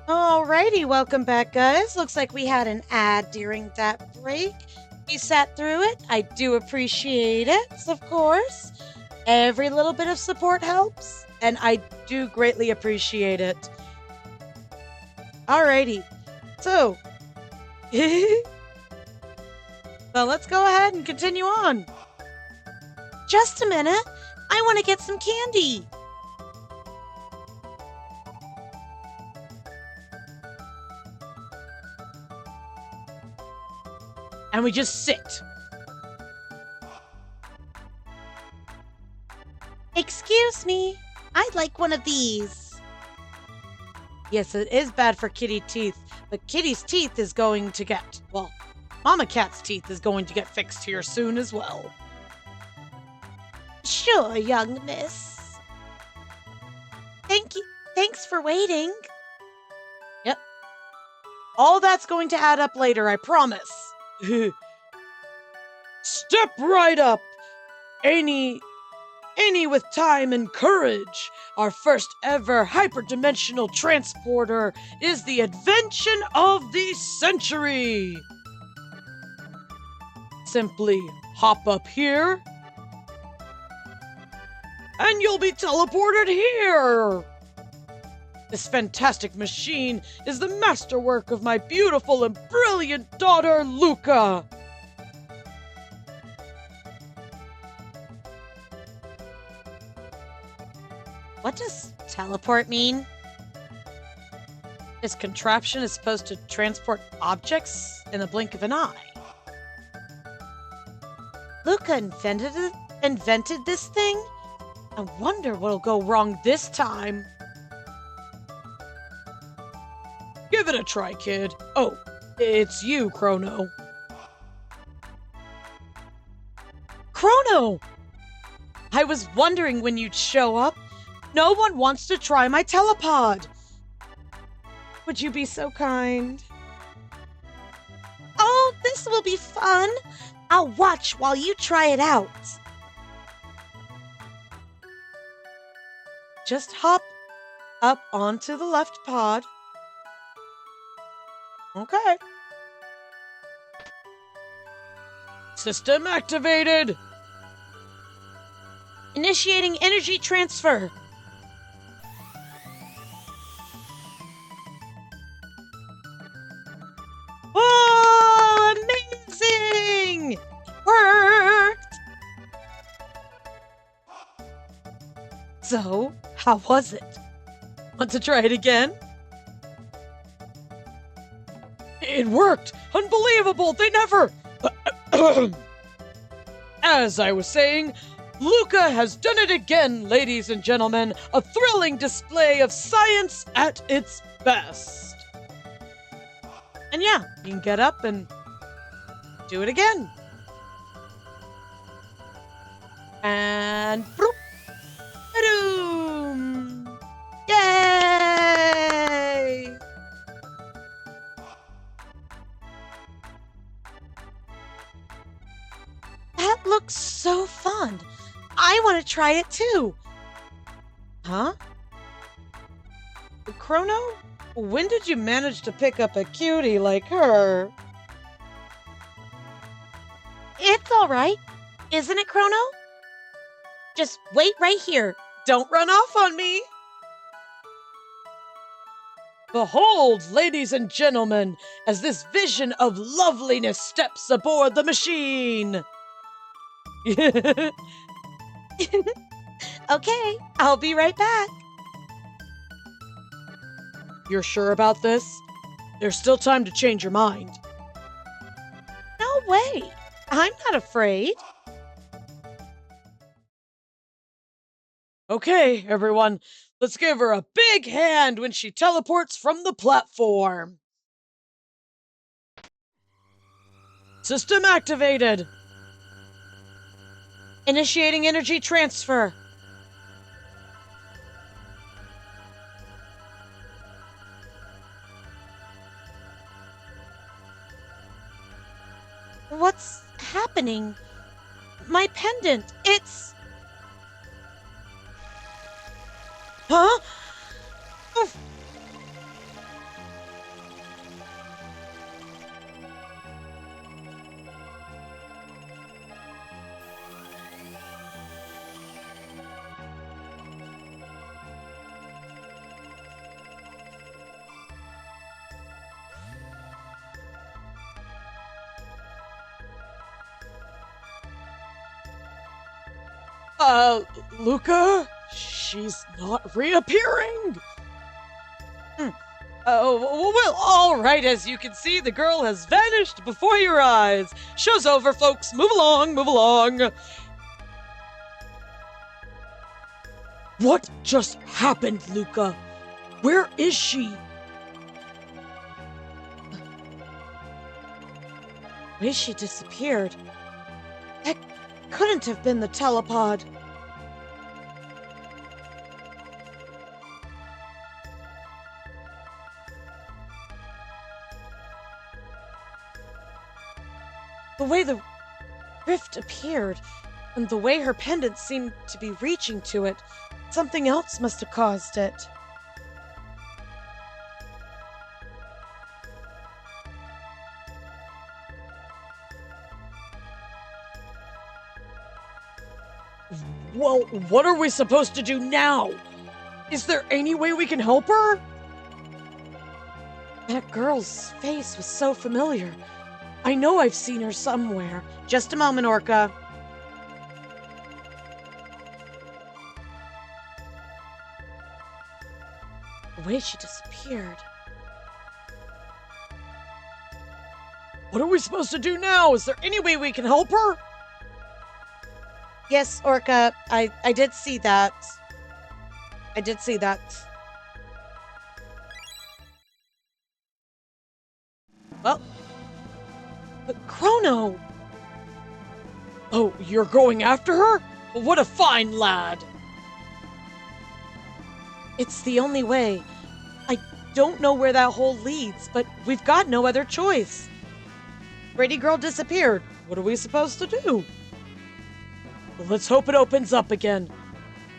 Speaker 1: Alrighty, welcome back, guys. Looks like we had an ad during that break. You sat through it. I do appreciate it, of course. Every little bit of support helps, and I do greatly appreciate it. Alrighty, so, well, let's go ahead and continue on. Just a minute. I want to get some candy. And we just sit. Excuse me, I'd like one of these. Yes, it is bad for kitty teeth, but kitty's teeth is going to get, well, Mama Cat's teeth is going to get fixed here soon as well. Sure, young miss. Thank you. Thanks for waiting. Yep. All that's going to add up later, I promise. Step right up. Any with time and courage. Our first ever hyperdimensional transporter is the invention of the century. Simply hop up here, and you'll be teleported here. This fantastic machine is the masterwork of my beautiful and brilliant daughter, Luca. What does teleport mean? This contraption is supposed to transport objects in the blink of an eye. Luca invented this thing? I wonder what'll go wrong this time. Give it a try, kid. Oh, it's you, Chrono. Chrono! I was wondering when you'd show up. No one wants to try my telepod. Would you be so kind? Oh, this will be fun. I'll watch while you try it out. Just hop up onto the left pod. Okay. System activated. Initiating energy transfer. Oh, amazing! Worked! So, how was it? Want to try it again? It worked! Unbelievable! They never... As I was saying, Luca has done it again, ladies and gentlemen. A thrilling display of science at its best. And yeah, you can get up and do it again. And... Boop, ba-doom! Yay! That looks so fun. I want to try it too. Huh? Chrono? When did you manage to pick up a cutie like her? It's all right. Isn't it, Chrono? Just wait right here. Don't run off on me. Behold, ladies and gentlemen, as this vision of loveliness steps aboard the machine. Okay, I'll be right back. You're sure about this? There's still time to change your mind. No way. I'm not afraid. Okay, everyone, let's give her a big hand when she teleports from the platform. System activated. Initiating energy transfer. What's happening? My pendant, it's... Huh? Uh, Luca? She's not reappearing! Oh, well, all right. As you can see, the girl has vanished before your eyes. Show's over, folks. Move along, move along. What just happened, Luca? Where is she? The way she disappeared. That couldn't have been the telepod. The way the rift appeared, and the way her pendant seemed to be reaching to it, something else must have caused it. Well, what are we supposed to do now? Is there any way we can help her? That girl's face was so familiar. I know I've seen her somewhere. Just a moment, Orca. The way she disappeared. What are we supposed to do now? Is there any way we can help her? Yes, Orca, I did see that. I did see that. Well, but Chrono! Oh, you're going after her? What a fine lad! It's the only way. I don't know where that hole leads, but we've got no other choice. Pretty girl disappeared. What are we supposed to do? Well, let's hope it opens up again.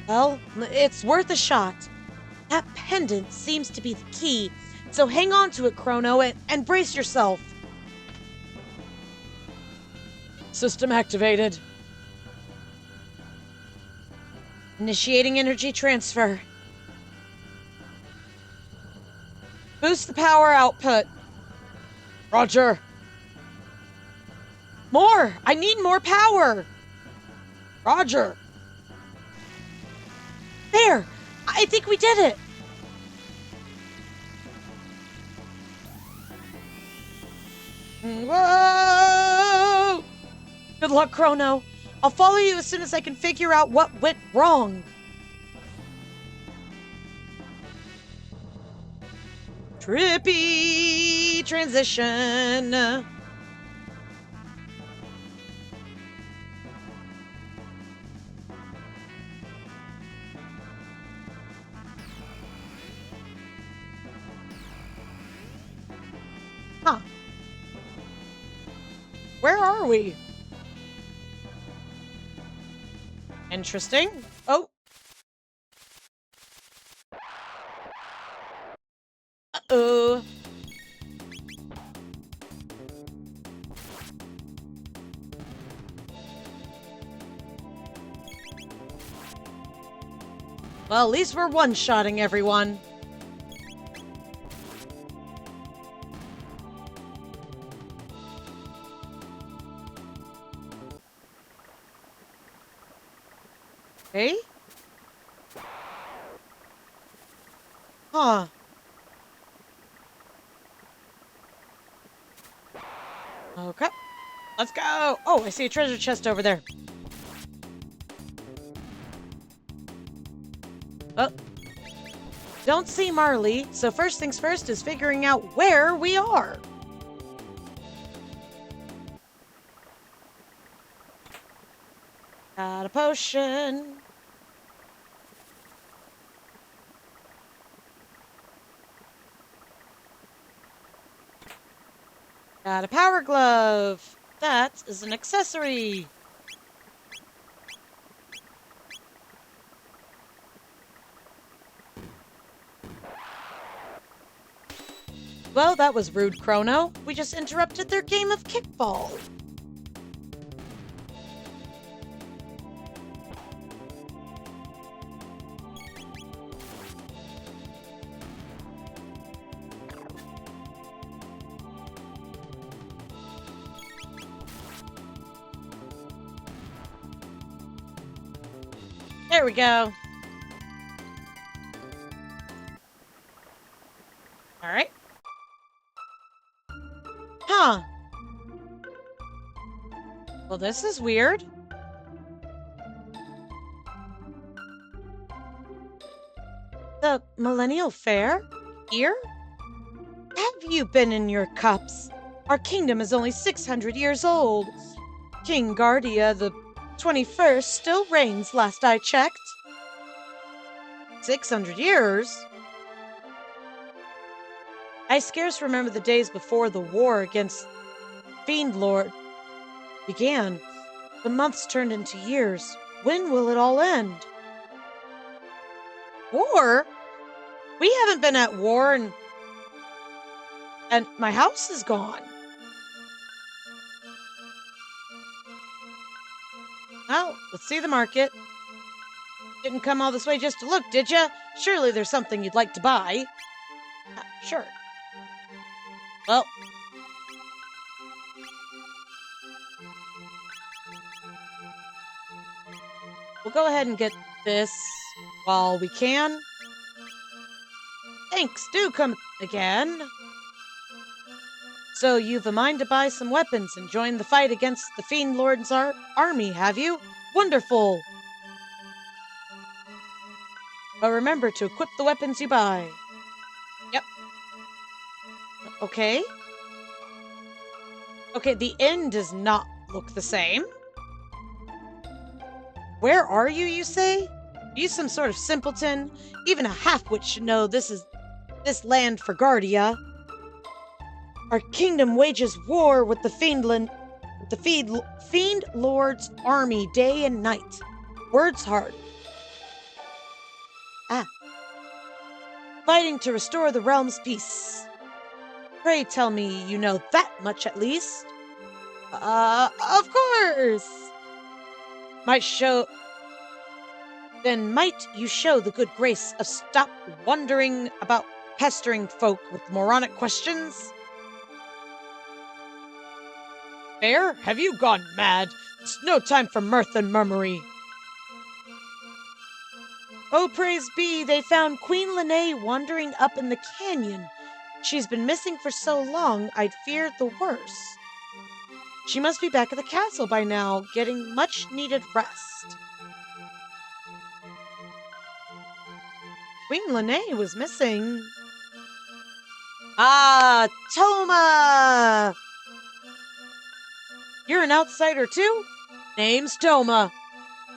Speaker 1: Well, it's worth a shot. That pendant seems to be the key, so hang on to it, Chrono, and brace yourself. System activated. Initiating energy transfer. Boost the power output. Roger. More! I need more power! Roger. There! I think we did it! Whoa! Good luck, Chrono. I'll follow you as soon as I can figure out what went wrong. Trippy transition. Huh. Where are we? Interesting. Oh. Uh-oh. Well, at least we're one-shotting everyone. Okay. Huh. Okay. Let's go. Oh, I see a treasure chest over there. Oh. Don't see Marley, so first things first is figuring out where we are. Got a potion. Got a power glove. That is an accessory. Well, that was rude, Chrono. We just interrupted their game of kickball. There we go. All right. Huh. Well, this is weird. The Millennial Fair? Here? Have you been in your cups? Our kingdom is only 600 years old. King Guardia the 21st still reigns last I checked. 600 years? I scarce remember the days before the war against Fiend Lord began. The months turned into years. When will it all end? War? We haven't been at war and my house is gone. Well, let's see the market. Didn't come all this way just to look, did ya? Surely there's something you'd like to buy. Sure. Well. We'll go ahead and get this while we can. Thanks, do come again. So you've a mind to buy some weapons and join the fight against the Fiend Lord's army, have you? Wonderful! But remember to equip the weapons you buy. Yep. Okay. Okay, the inn does not look the same. Where are you, you say? Are you some sort of simpleton? Even a half-wit should know this land for Guardia. Our kingdom wages war with the Fiend Lord's army day and night. Words hard. Fighting to restore the realm's peace. Pray tell me you know that much at least. Of course. Might you show the good grace of stop wondering about pestering folk with moronic questions? Bear, have you gone mad? It's no time for mirth and murmury. Oh, praise be, they found Queen Lene wandering up in the canyon. She's been missing for so long, I'd feared the worst. She must be back at the castle by now, getting much-needed rest. Queen Lene was missing. Ah, Toma! You're an outsider too? Name's Toma.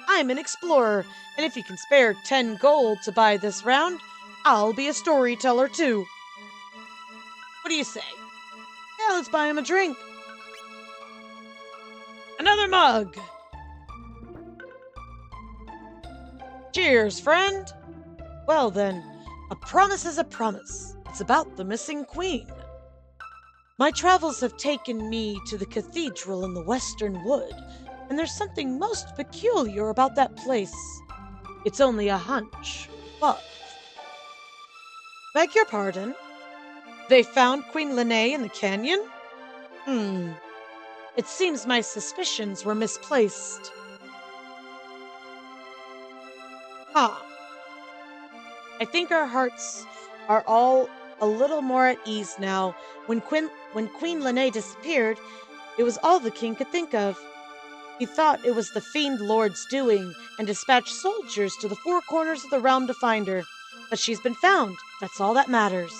Speaker 1: I'm an explorer, and if you can spare 10 gold to buy this round, I'll be a storyteller too. What do you say? Yeah, let's buy him a drink. Another mug. Cheers, friend. Well then, a promise is a promise. It's about the missing queen. My travels have taken me to the cathedral in the Western Wood, and there's something most peculiar about that place. It's only a hunch, but... Beg your pardon? They found Queen Lene in the canyon? It seems my suspicions were misplaced. I think our hearts are all a little more at ease now. When Queen Lene disappeared, it was all the king could think of. He thought it was the Fiend Lord's doing, and dispatched soldiers to the four corners of the realm to find her. But she's been found. That's all that matters.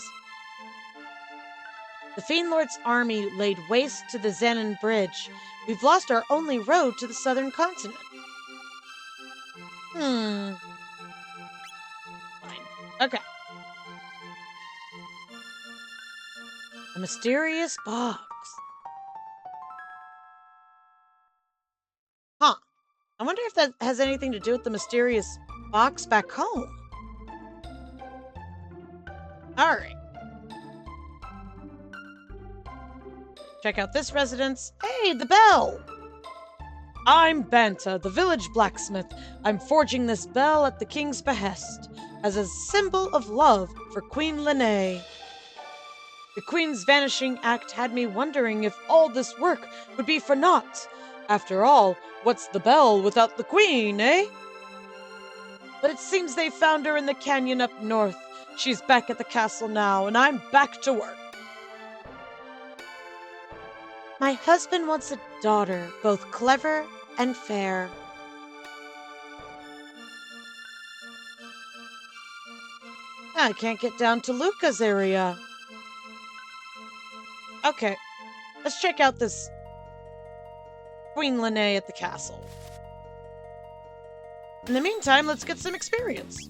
Speaker 1: The Fiend Lord's army laid waste to the Zenon Bridge. We've lost our only road to the southern continent. Fine. Okay. A mysterious box. I wonder if that has anything to do with the mysterious box back home. Alright. Check out this residence. Hey, the bell! I'm Banta, the village blacksmith. I'm forging this bell at the king's behest, as a symbol of love for Queen Lene. The queen's vanishing act had me wondering if all this work would be for naught. After all, what's the bell without the queen, eh? But it seems they found her in the canyon up north. She's back at the castle now, and I'm back to work. My husband wants a daughter, both clever and fair. I can't get down to Luca's area. Okay, let's check out this Queen Lene at the castle. In the meantime, let's get some experience.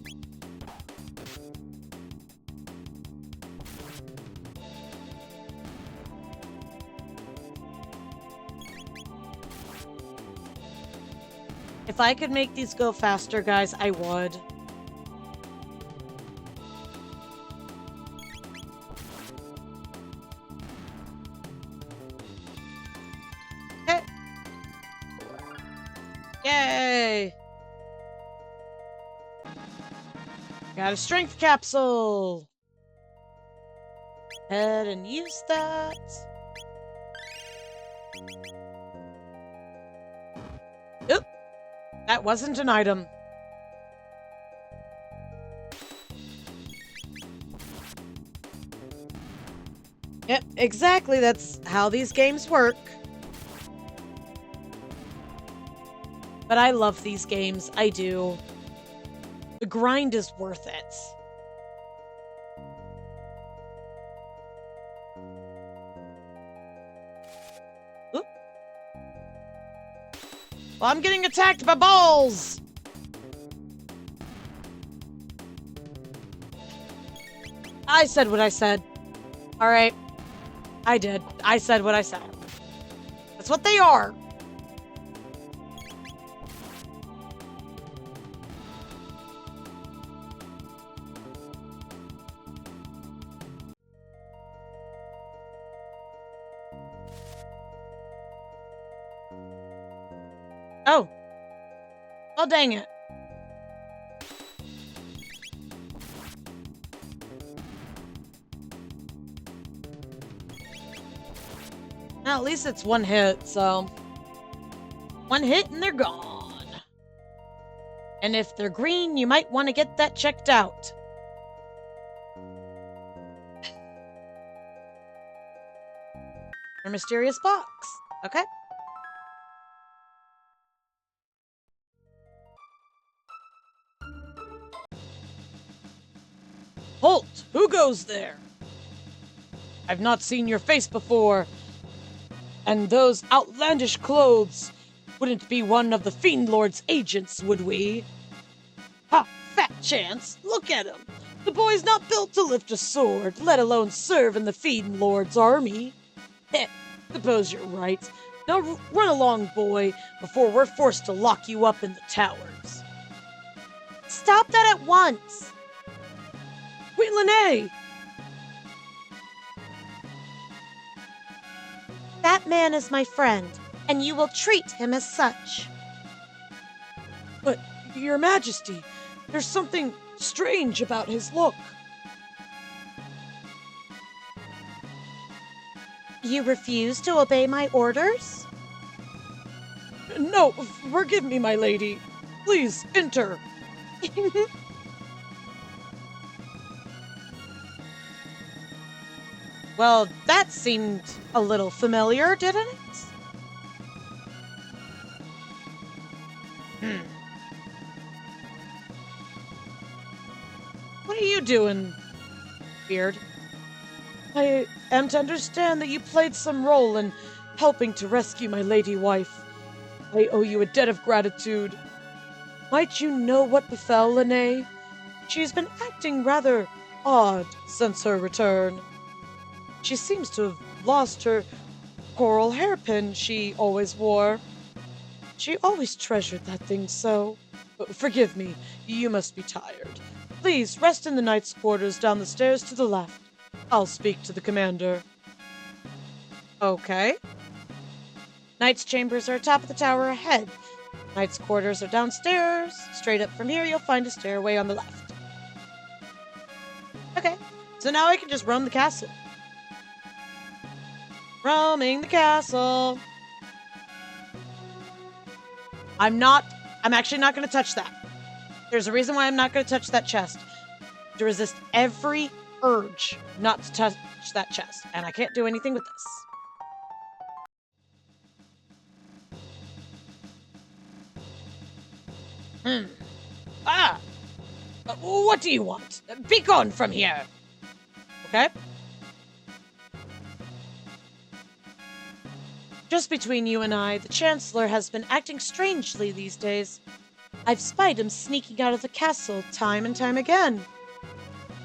Speaker 1: If I could make these go faster, guys, I would. Okay. Yay! Got a strength capsule! Head and use that. Oop! That wasn't an item. Yep, exactly. That's how these games work. But I love these games. I do. The grind is worth it. Oop. Well, I'm getting attacked by balls! I said what I said. Alright. I did. I said what I said. That's what they are. Oh. Oh, dang it. Now, at least it's one hit, so... One hit and they're gone. And if they're green, you might want to get that checked out. Your mysterious box. Okay. Halt! Who goes there? I've not seen your face before. And those outlandish clothes. Wouldn't be one of the Fiend Lord's agents, would we? Ha! Fat chance! Look at him! The boy's not built to lift a sword, let alone serve in the Fiend Lord's army. Heh, suppose you're right. Now run along, boy, before we're forced to lock you up in the towers. Stop that at once! Queen Lene! That man is my friend, and you will treat him as such. But, Your Majesty, there's something strange about his look. You refuse to obey my orders? No, forgive me, my lady. Please, enter. Well, that seemed a little familiar, didn't it? What are you doing, Beard? I am to understand that you played some role in helping to rescue my lady wife. I owe you a debt of gratitude. Might you know what befell Lene? She's been acting rather odd since her return. She seems to have lost her coral hairpin she always wore. She always treasured that thing so. Forgive me, you must be tired. Please rest in the knight's quarters down the stairs to the left. I'll speak to the commander. Okay. Knight's chambers are atop of the tower ahead. Knight's quarters are downstairs. Straight up from here, you'll find a stairway on the left. Okay, so now I can just roam the castle. Roaming the castle. I'm actually not going to touch that. There's a reason why I'm not going to touch that chest. To resist every urge not to touch that chest. And I can't do anything with this. Ah! What do you want? Be gone from here! Okay? Just between you and I, the Chancellor has been acting strangely these days. I've spied him sneaking out of the castle time and time again.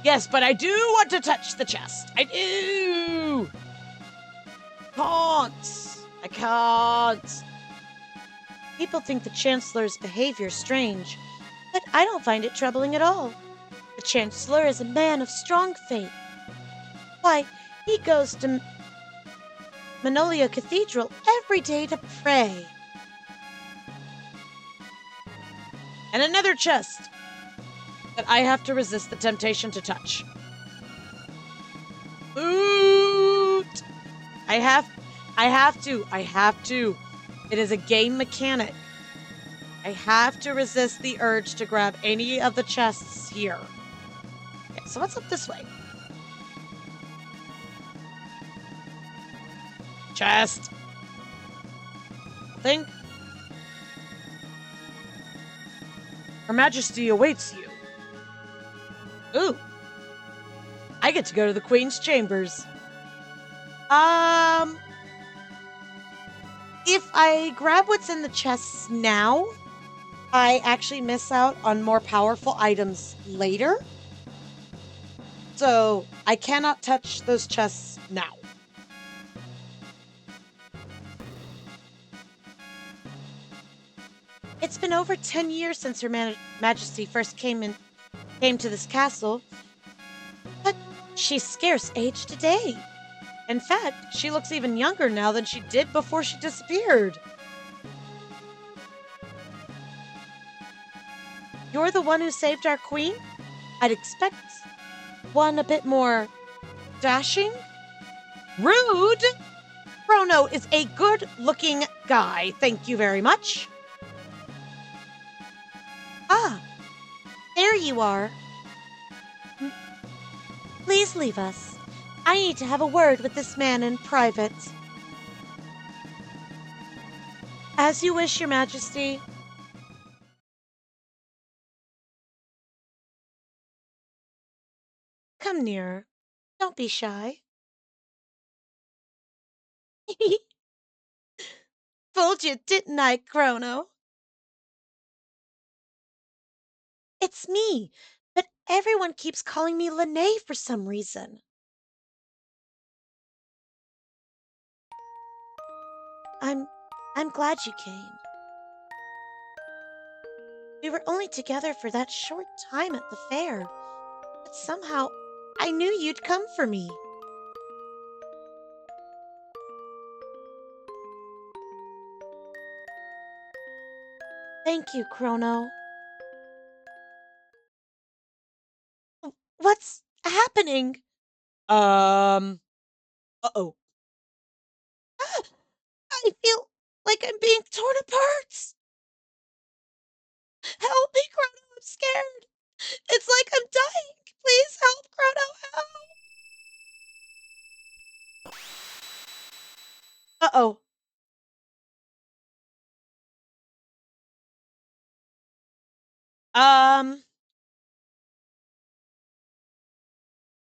Speaker 1: Yes, but I do want to touch the chest. I do! I can't. People think the Chancellor's behavior strange, but I don't find it troubling at all. The Chancellor is a man of strong faith. Why, he goes to Manolia Cathedral every day to pray. And another chest that I have to resist the temptation to touch. Boot! I have to. It is a game mechanic. I have to resist the urge to grab any of the chests here. Okay, so what's up this way? Chest. Nothing. Her Majesty awaits you. Ooh. I get to go to the Queen's chambers. If I grab what's in the chests now, I actually miss out on more powerful items later. So I cannot touch those chests now. It's been over 10 years since Her Majesty first came to this castle, but she's scarce aged a day. In fact, she looks even younger now than she did before she disappeared. You're the one who saved our queen? I'd expect one a bit more dashing? Rude! Chrono is a good-looking guy, thank you very much. Ah, there you are. Please leave us. I need to have a word with this man in private. As you wish, Your Majesty. Come nearer. Don't be shy. Fooled you, didn't I, Chrono? It's me, but everyone keeps calling me Lene for some reason. I'm glad you came. We were only together for that short time at the fair, but somehow I knew you'd come for me. Thank you, Chrono. What's happening? Uh-oh. I feel like I'm being torn apart. Help me, Chrono, I'm scared. It's like I'm dying. Please help, Chrono, help. Uh-oh.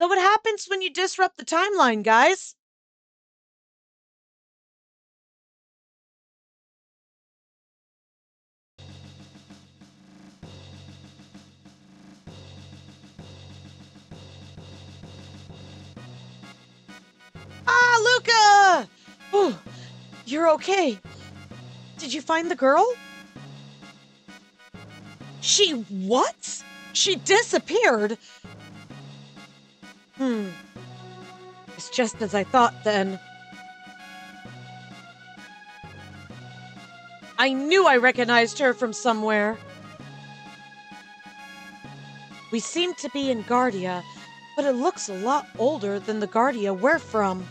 Speaker 1: So what happens when you disrupt the timeline, guys? Ah, Luca! Oh, you're okay. Did you find the girl? She what? She disappeared? It's just as I thought then. I knew I recognized her from somewhere. We seem to be in Guardia, but it looks a lot older than the Guardia we're from.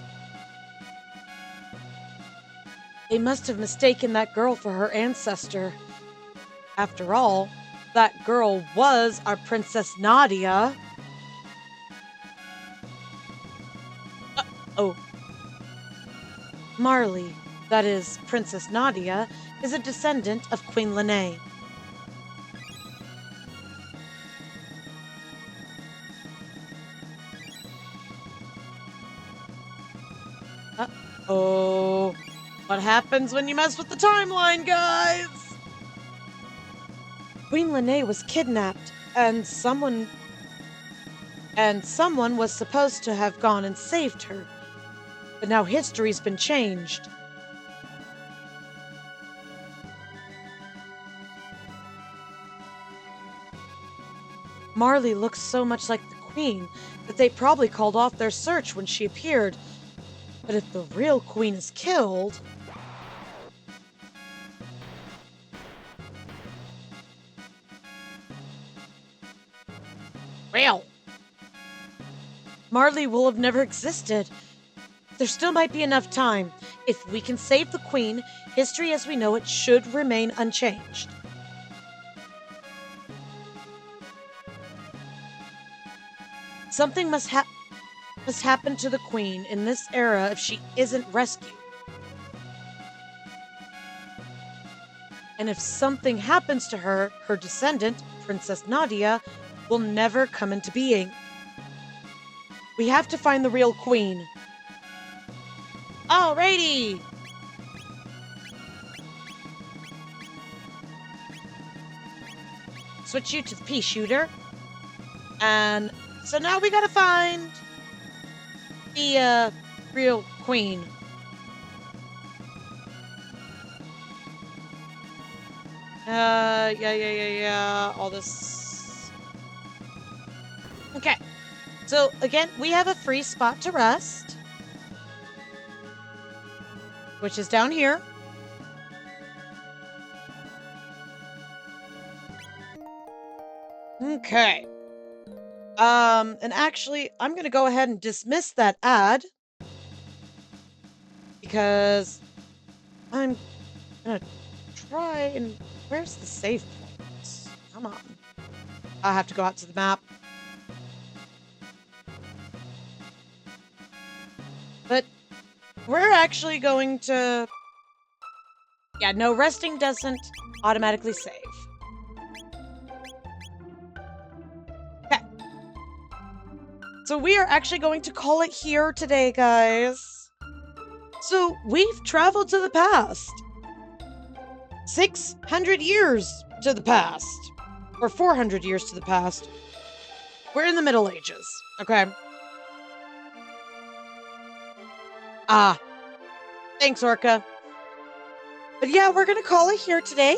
Speaker 1: They must have mistaken that girl for her ancestor. After all, that girl was our Princess Nadia. Oh, Marley, that is Princess Nadia, is a descendant of Queen Lene. Uh-oh. What happens when you mess with the timeline, guys? Queen Lene was kidnapped, and someone was supposed to have gone and saved her. But now history's been changed. Marley looks so much like the Queen that they probably called off their search when she appeared. But if the real Queen is killed... Well, Marley will have never existed. There still might be enough time. If we can save the Queen, history as we know it should remain unchanged. Something must happen to the Queen in this era if she isn't rescued. And if something happens to her, her descendant, Princess Nadia, will never come into being. We have to find the real Queen. Alrighty! Switch you to the pea shooter. And so now we gotta find the real Queen. Yeah. All this. Okay. So again, we have a free spot to rest, which is down here. Okay. And actually, I'm gonna go ahead and dismiss that ad because I'm gonna try and... Where's the save point? Come on. I have to go out to the map. But we're actually going to... Yeah, no, resting doesn't automatically save. Okay. So we are actually going to call it here today, guys. So we've traveled to the past. 600 years to the past. Or 400 years to the past. We're in the Middle Ages, okay? Ah. Thanks, Orca. But yeah, we're gonna call it here today.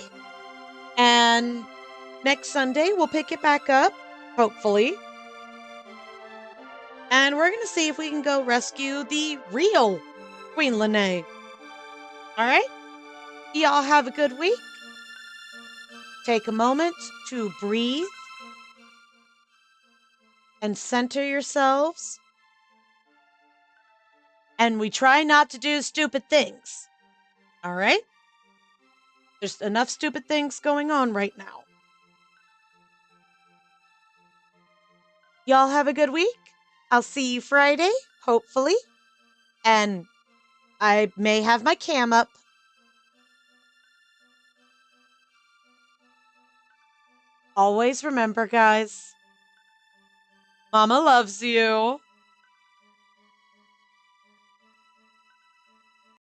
Speaker 1: And next Sunday, we'll pick it back up, hopefully. And we're gonna see if we can go rescue the real Queen Lene. Alright? Y'all have a good week. Take a moment to breathe and center yourselves. And we try not to do stupid things. Alright? There's enough stupid things going on right now. Y'all have a good week. I'll see you Friday, hopefully. And I may have my cam up. Always remember, guys, Mama loves you.